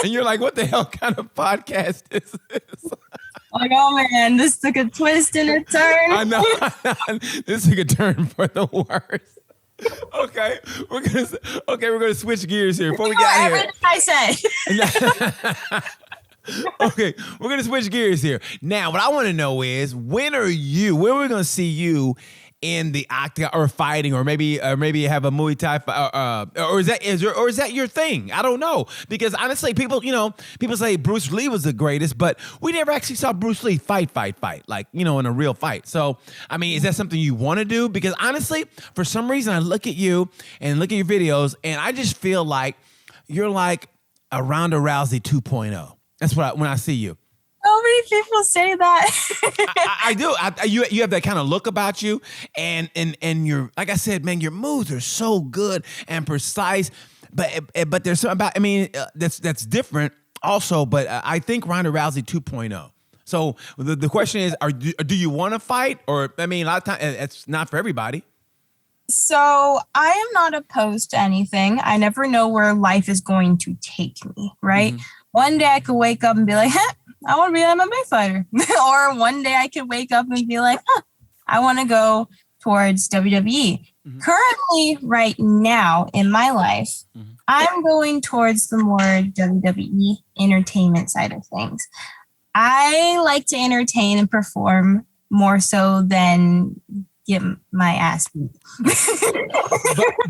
you're like, what the hell kind of podcast is this? Like, oh man, this took a twist and a turn. I know. This took a turn for the worst. Okay, we're gonna switch gears here before we get out of here. I said. Okay, we're gonna switch gears here. Now, what I want to know is, when are we gonna see you in the octagon or fighting, or maybe have a Muay Thai, or is that your thing? I don't know, because honestly, people say Bruce Lee was the greatest, but we never actually saw Bruce Lee fight, like, in a real fight. So, I mean, is that something you want to do? Because honestly, for some reason, I look at you and look at your videos, and I just feel like you're like a Ronda Rousey 2.0. That's when I see you. So many people say that. I do. You have that kind of look about you, and you're, like I said, man, your moves are so good and precise. But there's something about, I mean, that's different also. But I think Ronda Rousey 2.0. So the question is, do you want to fight? Or, I mean, a lot of times it's not for everybody. So I am not opposed to anything. I never know where life is going to take me, right? Mm-hmm. One day I could wake up and be like, I want to be an MMA fighter. Or one day I could wake up and be like, I want to go towards WWE. Mm-hmm. Currently, right now in my life, mm-hmm. I'm going towards the more WWE entertainment side of things. I like to entertain and perform more so than get my ass beat.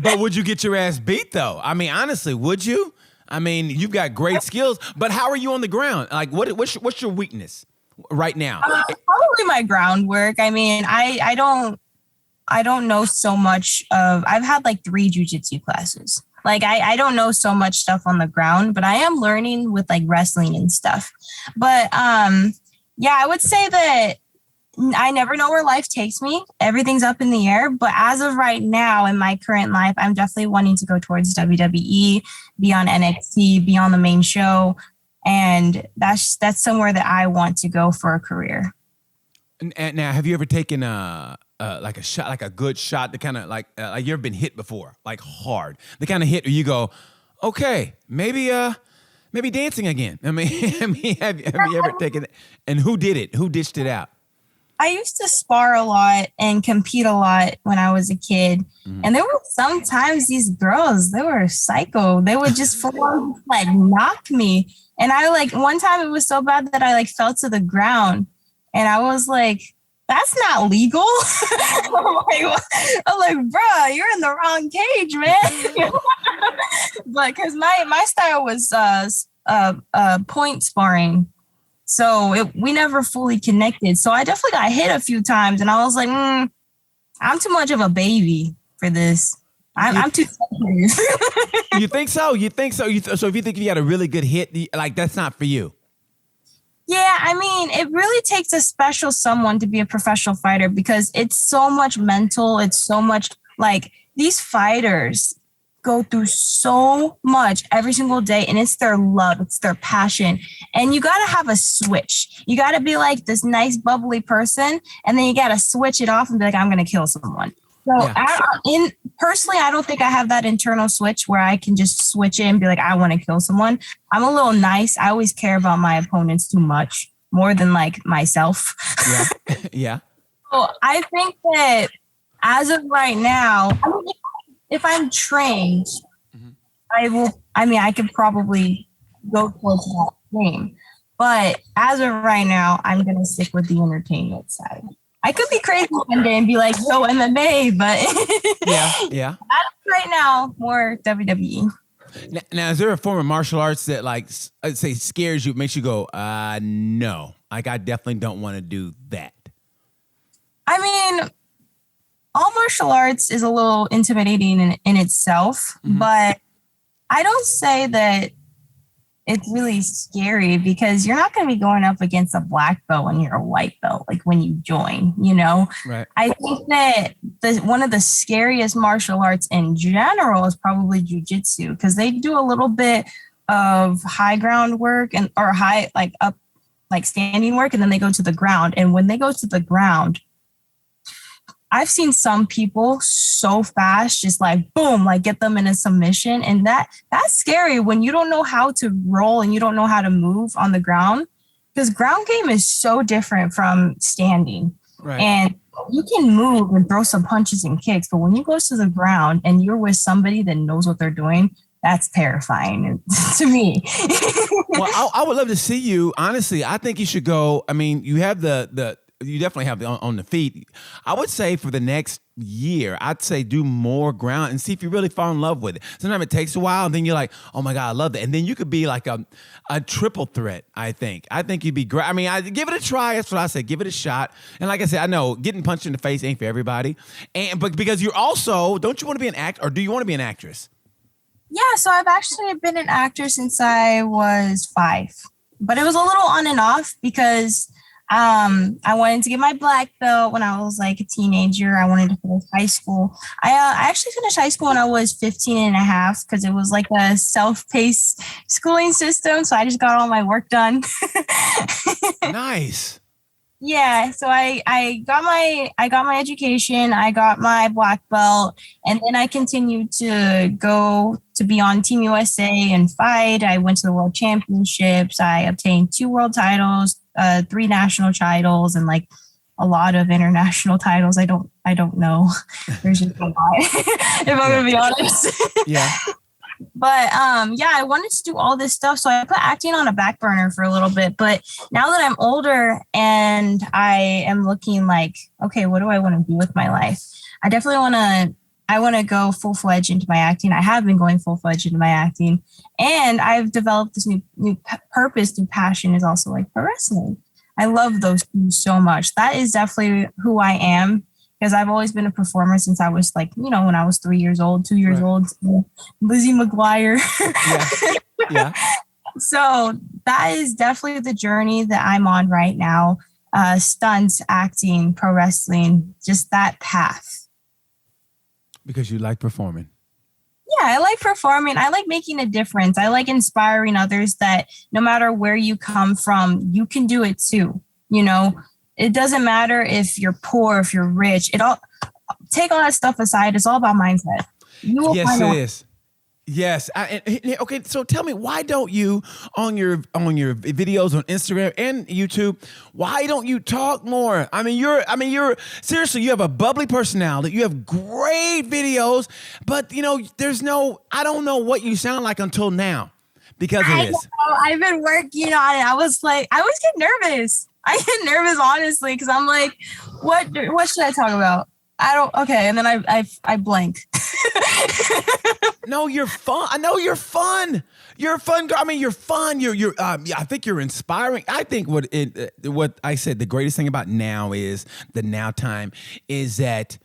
But would you get your ass beat though? I mean, honestly, would you? I mean, you've got great skills, but how are you on the ground? Like, what's your weakness right now? Probably my groundwork. I mean, I don't know so much of. I've had like 3 jujitsu classes. Like I don't know so much stuff on the ground, but I am learning with like wrestling and stuff. But yeah, I would say that I never know where life takes me. Everything's up in the air. But as of right now, in my current life, I'm definitely wanting to go towards WWE, be on NXT, be on the main show. And that's somewhere that I want to go for a career. And now, have you ever taken like a shot, like a good shot, the kind of like you ever been hit before, like hard, the kind of hit where you go, okay, maybe dancing again. I mean, have you ever taken it? And who did it? Who dished it out? I used to spar a lot and compete a lot when I was a kid. Mm-hmm. And there were sometimes these girls, they were psycho. They would just full on like knock me. And I like one time it was so bad that I like fell to the ground. And I was like, that's not legal. I'm like, bro, you're in the wrong cage, man. But because my style was point sparring. So we never fully connected. So I definitely got hit a few times. And I was like, I'm too much of a baby for this. I'm too sensitive. You think so? So if you think you got a really good hit, like that's not for you. Yeah, I mean, it really takes a special someone to be a professional fighter because it's so much mental. It's so much like these fighters go through so much every single day, and it's their love, it's their passion. And you got to have a switch. You got to be like this nice, bubbly person, and then you got to switch it off and be like, I'm going to kill someone. So yeah. Personally, I don't think I have that internal switch where I can just switch it and be like, I want to kill someone. I'm a little nice. I always care about my opponents too much, more than like myself. Yeah. Yeah. So I think that as of right now, I mean, if I'm trained, I could probably go towards that game. But as of right now, I'm going to stick with the entertainment side. I could be crazy one day and be like, yo, MMA, but yeah. Right now, more WWE. Now, is there a form of martial arts that, like, I'd say scares you, makes you go, no, like, I definitely don't want to do that? I mean, all martial arts is a little intimidating in itself, but I don't say that it's really scary because you're not going to be going up against a black belt when you're a white belt, like when you join, you know? Right. I think that one of the scariest martial arts in general is probably jujitsu because they do a little bit of high ground work or high, like up, like standing work, and then they go to the ground. And when they go to the ground, I've seen some people so fast, just like boom, like get them in a submission. And that's scary when you don't know how to roll and you don't know how to move on the ground because ground game is so different from standing. Right. And you can move and throw some punches and kicks, but when you go to the ground and you're with somebody that knows what they're doing, that's terrifying to me. Well, I would love to see you. Honestly, I think you should go. I mean, you have you definitely have on the feet. I would say for the next year, I'd say do more ground and see if you really fall in love with it. Sometimes it takes a while, and then you're like, oh my God, I love that. And then you could be like a triple threat, I think. I think you'd be great. I mean, give it a try. That's what I say. Give it a shot. And like I said, I know getting punched in the face ain't for everybody. But because you're also, don't you want to be an actor, or do you want to be an actress? Yeah, so I've actually been an actor since I was 5. But it was a little on and off because I wanted to get my black belt when I was like a teenager. I wanted to finish high school. I actually finished high school when I was 15 and a half because it was like a self-paced schooling system. So I just got all my work done. Nice. Yeah, so I got my education, I got my black belt, and then I continued to go to be on Team USA and fight. I went to the World Championships. I obtained 2 world titles, 3 national titles, and like a lot of international titles. I don't know. There's just a lot. If I'm gonna be honest. Yeah. But yeah, I wanted to do all this stuff. So I put acting on a back burner for a little bit. But now that I'm older and I am looking like, okay, what do I want to do with my life? I definitely want to go full-fledged into my acting. I have been going full-fledged into my acting. And I've developed this new purpose through passion is also like pro wrestling. I love those two so much. That is definitely who I am. Because I've always been a performer since I was like, when I was 3 years old, 2 years old, Lizzie McGuire. Yeah. So that is definitely the journey that I'm on right now. Stunts, acting, pro wrestling, just that path. Because you like performing. Yeah, I like performing. I like making a difference. I like inspiring others that no matter where you come from, you can do it too. It doesn't matter if you're poor, if you're rich. Take all that stuff aside. It's all about mindset. Yes, it is. Yes. Okay. So tell me, why don't you on your videos on Instagram and YouTube? Why don't you talk more? You're seriously. You have a bubbly personality. You have great videos, but I don't know what you sound like until now because of this. I've been working on it. I was getting nervous. I get nervous, honestly, because I'm like, what should I talk about? Okay. And then I blank. No, you're fun. I know you're fun. You're a fun girl. You're fun. I think you're inspiring. I think what I said, the greatest thing about now is the now time is that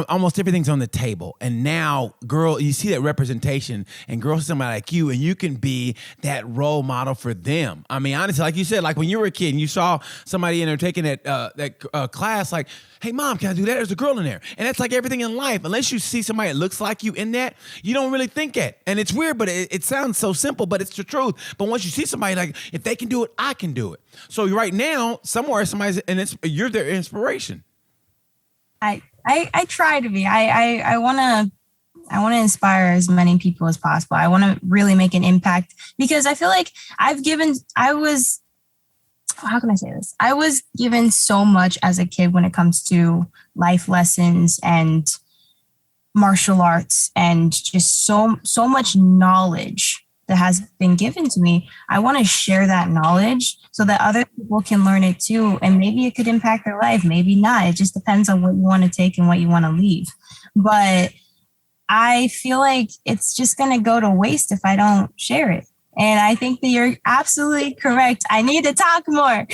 almost everything's on the table. And now, girl, you see that representation and girls, somebody like you, and you can be that role model for them. Honestly, like you said, like when you were a kid and you saw somebody in there taking that class, like, hey, mom, can I do that? There's a girl in there. And that's like everything in life. Unless you see somebody that looks like you in that, you don't really think it. And it's weird, but it sounds so simple, but it's the truth. But once you see somebody like, if they can do it, I can do it. So right now, somewhere somebody's, and you're their inspiration. I try to be. I want to inspire as many people as possible. I want to really make an impact because I feel like how can I say this? I was given so much as a kid when it comes to life lessons and martial arts and just so much knowledge that has been given to me. I want to share that knowledge so that other people can learn it too. And maybe it could impact their life, maybe not. It just depends on what you want to take and what you want to leave. But I feel like it's just going to go to waste if I don't share it. And I think that you're absolutely correct. I need to talk more.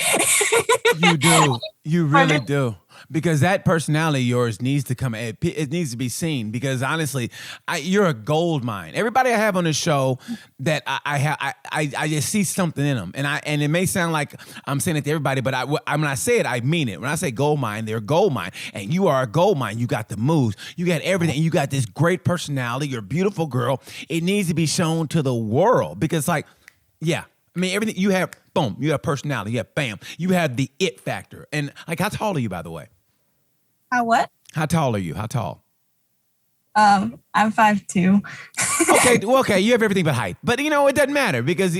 You do. You really do. Because that personality of yours needs to come. It needs to be seen. Because honestly, you're a gold mine. Everybody I have on the show that I just see something in them, and it may sound like I'm saying it to everybody, but when I say it, I mean it. When I say gold mine, they're a gold mine, and you are a gold mine. You got the moves, you got everything. You got this great personality. You're a beautiful girl. It needs to be shown to the world because, everything you have. Boom, you have personality. You have bam. You have the it factor. And how tall are you, by the way? How what? How tall are you? How tall? I'm 5'2". Okay. You have everything but height, but it doesn't matter because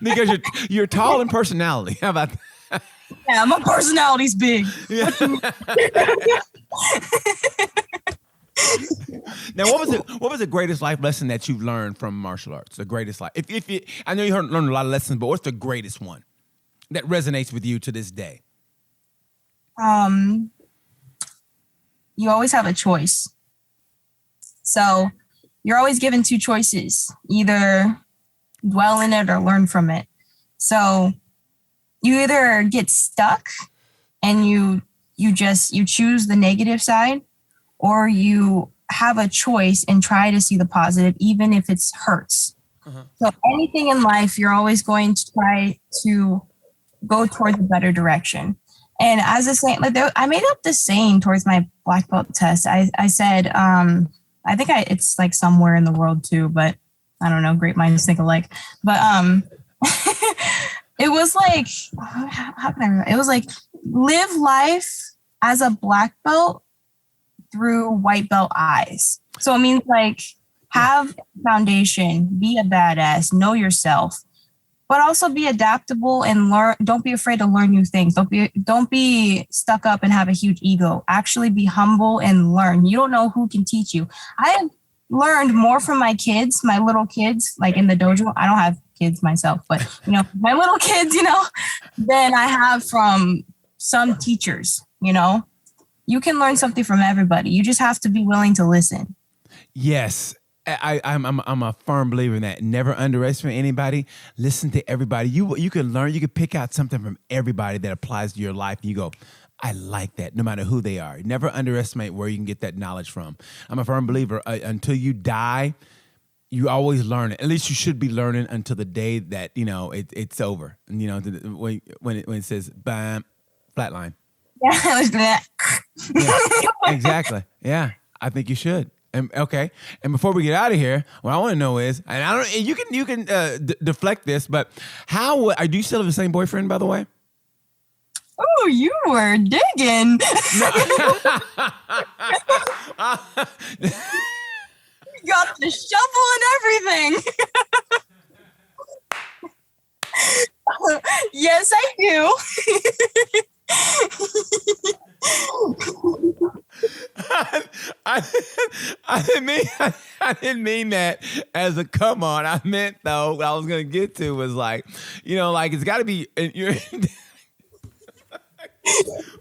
because you're tall in personality. How about that? Yeah, my personality's big. Yeah. Now, what was the greatest life lesson that you've learned from martial arts? The greatest life. If you, I know you learned a lot of lessons, but what's the greatest one that resonates with you to this day? You always have a choice. So you're always given two choices, either dwell in it or learn from it. So you either get stuck and you choose the negative side, or you have a choice and try to see the positive, even if it hurts. Uh-huh. So anything in life, you're always going to try to go towards a better direction. And as a saying, I made up this saying towards my black belt test. I said, I think it's like somewhere in the world too, but I don't know. Great minds think alike. But it was like, how can I remember? It was like, live life as a black belt through white belt eyes. So it means have foundation, be a badass, know yourself, but also be adaptable and learn. Don't be afraid to learn new things. Don't be stuck up and have a huge ego. Actually be humble and learn. You don't know who can teach you. I have learned more from my kids, my little kids, like in the dojo. I don't have kids myself, but my little kids, than I have from some teachers. You can learn something from everybody. You just have to be willing to listen. Yes. I'm a firm believer in that. Never underestimate anybody. Listen to everybody. You can learn. You can pick out something from everybody that applies to your life. And you go, I like that, no matter who they are. Never underestimate where you can get that knowledge from. I'm a firm believer. Until you die, you always learn it. At least you should be learning until the day that it's over. And when it says bam, flatline. Yeah, exactly. Yeah, I think you should. And okay. And before we get out of here, what I want to know is, and I don't, you can deflect this, but do you still have the same boyfriend, by the way? Oh, you were digging. You got the shovel and everything. Yes, I do. I didn't mean that as a come on. I meant though, what I was gonna get to was like it's got to be.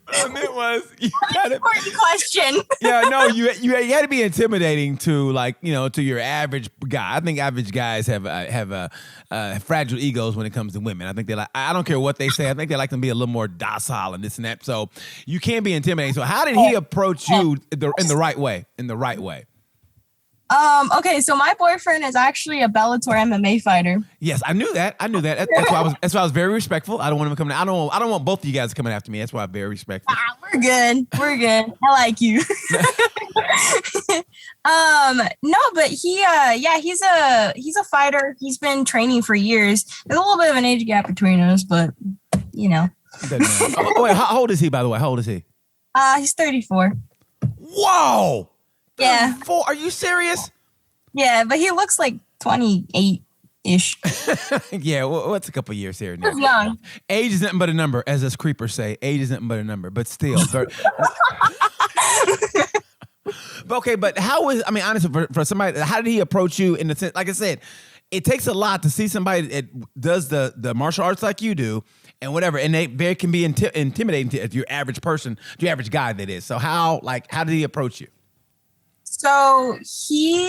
What I meant was you gotta, important question. Yeah, no, you got to be intimidating to to your average guy. I think average guys have fragile egos when it comes to women. I think I don't care what they say. I think they like to be a little more docile and this and that. So you can't be intimidating. So how did he approach you in the right way? In the right way. Okay, so my boyfriend is actually a Bellator MMA fighter. Yes, I knew that. That's why I was very respectful. I don't want him coming. I don't want both of you guys coming after me. That's why I'm very respectful. We're good. I like you. No, but he's a fighter. He's been training for years. There's a little bit of an age gap between us, but Wait, how old is he, by the way? How old is he? He's 34. Whoa. Yeah. 34? Are you serious? Yeah, but he looks like 28-ish. Yeah, what's a couple years here now? He's young. Age is nothing but a number, as us creepers say. Age is nothing but a number, but still. But honestly, for somebody, how did he approach you in the sense, like I said, it takes a lot to see somebody that does the martial arts like you do and whatever, and they can be intimidating to your average person, your average guy that is. So how did he approach you? So he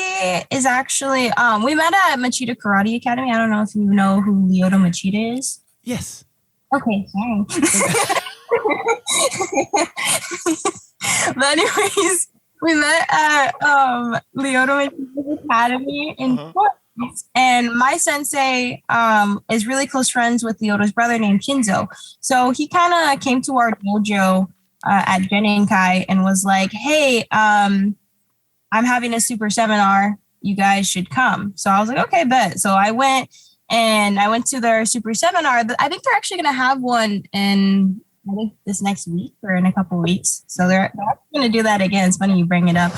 is actually, we met at Machida Karate Academy. I don't know if you know who Lyoto Machida is. Yes. Okay, sorry. But anyways, we met at Lyoto Machida Academy in Florence. And my sensei is really close friends with Lyoto's brother named Shinzo. So he kind of came to our dojo at Geninkai and was like, hey, I'm having a super seminar. You guys should come. So I was like, okay, bet. So I went to their super seminar. I think they're actually going to have one in this next week or in a couple of weeks. So they're going to do that again. It's funny you bring it up.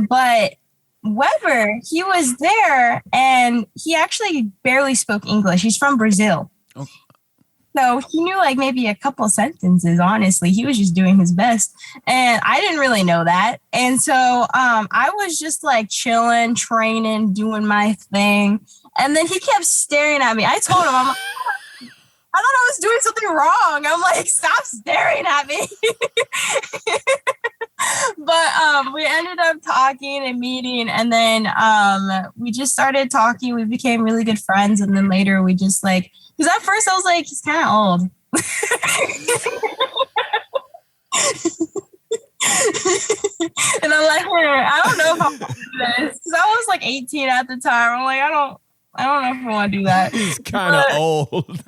But Weber, he was there and he actually barely spoke English. He's from Brazil. Okay. So he knew maybe a couple sentences, honestly. He was just doing his best. And I didn't really know that. And so I was just chilling, training, doing my thing. And then he kept staring at me. I told him, I'm like, I thought I was doing something wrong. I'm like, stop staring at me. But we ended up talking and meeting. And then we just started talking. We became really good friends. And then later we just because at first I was like, he's kind of old. And I'm like, I don't know if I want to do this. Because I was 18 at the time. I'm like, I don't know if I want to do that. He's kind of old.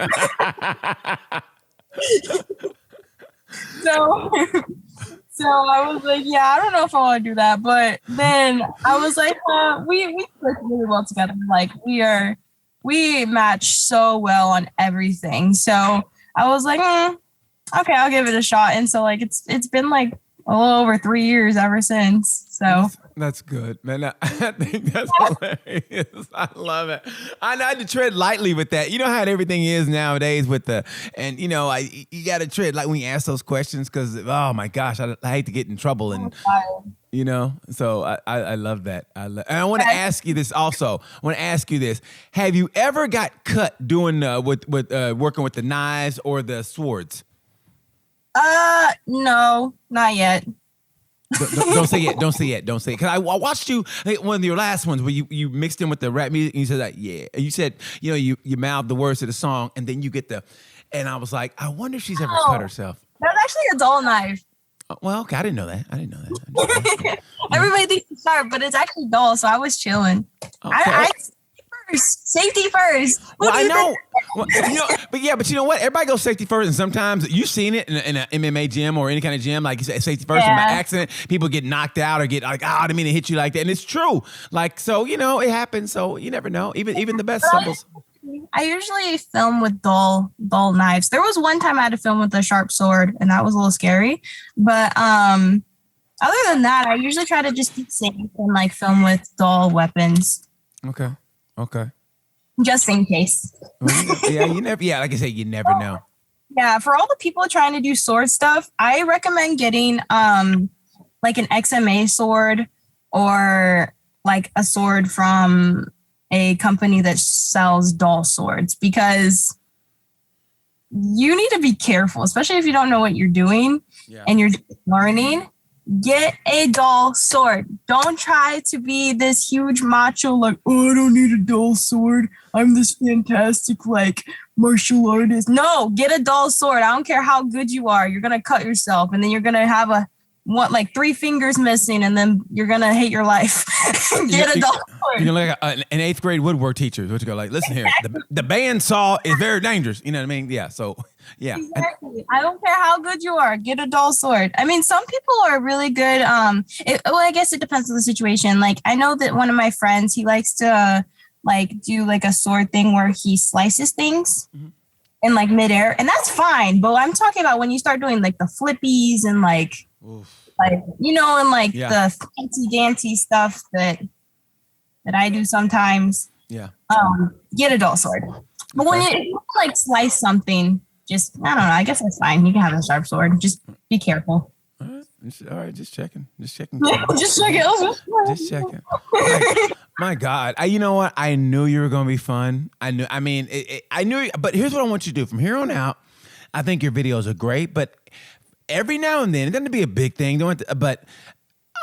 So I was like, yeah, I don't know if I want to do that. But then I was like, we click really well together. We match so well on everything. So I was like, okay, I'll give it a shot. And so it's been a little over 3 years ever since. So that's good, man. I think that's hilarious. I love it. I had to tread lightly with that. You know how everything is nowadays with you got to tread when you ask those questions because, oh my gosh, I hate to get in trouble. And You know, so I love that. And I want to ask you this also. I want to ask you this: have you ever got cut doing with working with the knives or the swords? No, not yet. Don't say it. Don't say it. Don't say it. Because I watched you, I think one of your last ones where you mixed in with the rap music and you said that, yeah. And you said, you know, you mouthed the words to the song and then you get and I was like, I wonder if she's ever cut herself. That's actually a dull knife. Well, okay. I didn't know that. Everybody thinks it's sharp, but it's actually dull. So I was chilling. Okay. Safety first. Well, I know. Well, you know, but you know what? Everybody goes safety first, and sometimes you've seen it in an MMA gym or any kind of gym, like you say, safety first. And by accident, people get knocked out or get like, I didn't mean to hit you like that, and it's true. Like, so you know, it happens. So you never know. Even the best symbols. I usually film with dull knives. There was one time I had to film with a sharp sword, and that was a little scary. But other than that, I usually try to just be safe and like film with dull weapons. Okay. Just in case. Like I said, you never know. Yeah, for all the people trying to do sword stuff, I recommend getting like an XMA sword or like a sword from a company that sells dull swords, because you need to be careful, especially if you don't know what you're doing and you're learning. Get a dull sword. Don't try to be this huge macho, like, oh, I don't need a dull sword. I'm this fantastic, like, martial artist. No, get a dull sword. I don't care how good you are. You're going to cut yourself, and then you're going to have like 3 fingers missing, and then you're going to hate your life. Get a dull sword. You're like an 8th grade woodwork teacher. What you go like, listen here, the bandsaw is very dangerous. You know what I mean? Yeah, so... Yeah. Exactly. I don't care how good you are. Get a dull sword. I mean, some people are really good. I guess it depends on the situation. Like, I know that one of my friends, he likes to like do like a sword thing where he slices things in like midair, and that's fine. But I'm talking about when you start doing like the flippies and like you know, and like the fancy dancy stuff that I do sometimes. Yeah. Get a dull sword. But when you like slice something, just, I don't know. I guess that's fine. You can have a sharp sword. Just be careful. All right. Just checking. Just checking. Just checking. Like, my God. You know what? I knew you were going to be fun. I knew. But here's what I want you to do. From here on out, I think your videos are great. But every now and then, it doesn't be a big thing. But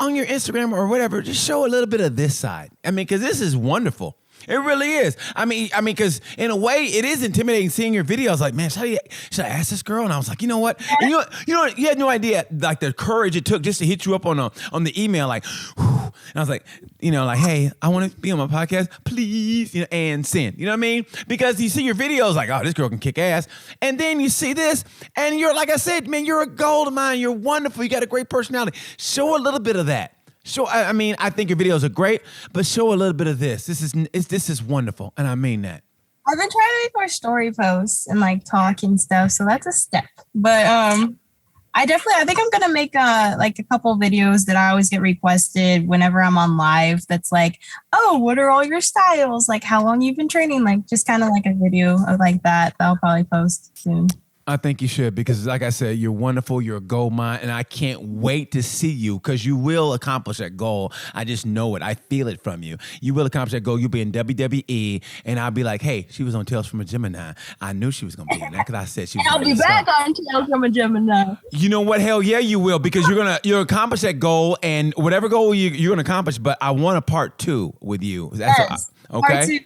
on your Instagram or whatever, just show a little bit of this side. I mean, because this is wonderful. It really is. I mean, because in a way, it is intimidating seeing your videos. Like, man, should I ask this girl? And I was like, you know what? And you know, you had no idea, like the courage it took just to hit you up on the email, like, whew. And I was like, you know, like, hey, I want to be on my podcast, please, you know, and send. You know what I mean? Because you see your videos, like, oh, this girl can kick ass, and then you see this, and you're like I said, man, you're a gold mine. You're wonderful. You got a great personality. Show a little bit of that. Show. I mean, I think your videos are great, but show a little bit of this. This is wonderful, and I mean that. I've been trying to make more story posts and like talk and stuff, so that's a step. But I think I'm gonna make like a couple videos that I always get requested whenever I'm on live. That's like, oh, what are all your styles? Like, how long you've been training? Like, just kind of like a video of like that I'll probably post soon. I think you should, because like I said, you're wonderful. You're a gold mine, and I can't wait to see you, because you will accomplish that goal. I just know it. I feel it from you. You will accomplish that goal. You'll be in WWE, and I'll be like, hey, she was on Tales from a Gemini. I knew she was going to be in that, because I said she was. I'll be back on Tales from a Gemini. You know what? Hell yeah, you will, because you'll accomplish that goal, and whatever goal you're going to accomplish. But I want a part 2 with you. Yes, okay. Part 2.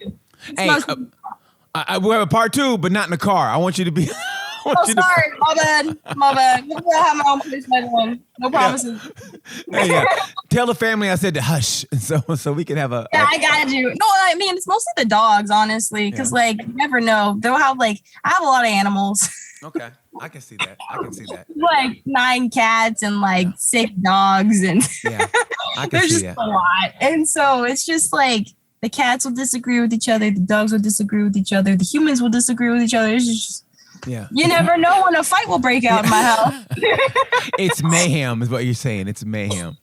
Hey, we'll have a part 2, but not in the car. I want you to be. Oh, sorry. My bad. I have my own place later on. No promises. Yeah. Tell the family I said to hush, so we can have a. Yeah, I got you. No, I mean, it's mostly the dogs, honestly, because like you never know. They'll have I have a lot of animals. Okay, I can see that. Like 9 cats and like 6 dogs, and I can there's see just that. a lot. And so it's just like the cats will disagree with each other, the dogs will disagree with each other, the humans will disagree with each other. It's just. Yeah. You never know when a fight will break out in my house. It's mayhem is what you're saying. It's mayhem.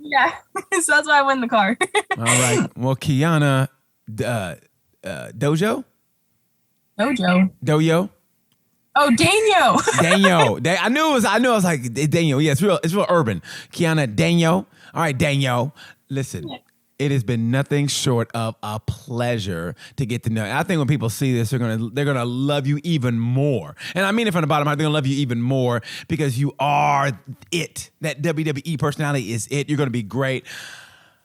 Yeah. So that's why I went in the car. All right. Well, Kiana, Dojo? Dojo? Oh, Daigneault. Daigneault. I knew it was like Daigneault. Yeah, it's real urban. Kiana Daigneault. All right, Daigneault, listen. It has been nothing short of a pleasure to get to know. I think when people see this, they're gonna love you even more. And I mean it from the bottom of my heart. They're gonna love you even more because you are it. That WWE personality is it. You're gonna be great.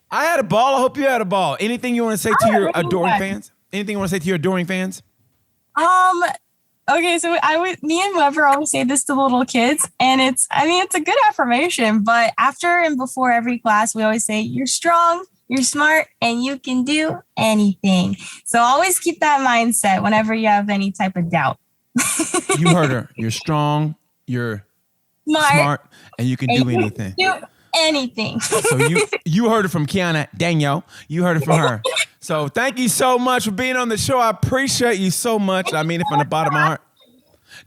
I had a ball. I hope you had a ball. Anything you want to say to your adoring fans? Anything you want to say to your adoring fans? Okay, so me and Weber always say this to little kids, and it's a good affirmation, but after and before every class, we always say, you're strong, you're smart, and you can do anything. So always keep that mindset whenever you have any type of doubt. You heard her. You're strong, you're smart, and you can do anything. Anything. So you heard it from Kiana Daigneault. You heard it from her. So thank you so much for being on the show. I appreciate you so much. I mean it from the bottom of my heart.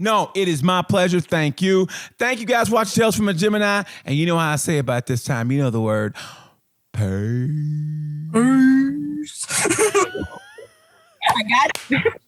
No, it is my pleasure. Thank you. Thank you guys for watching Tales from a Gemini. And you know how I say about this time. You know the word. Peace. I got it.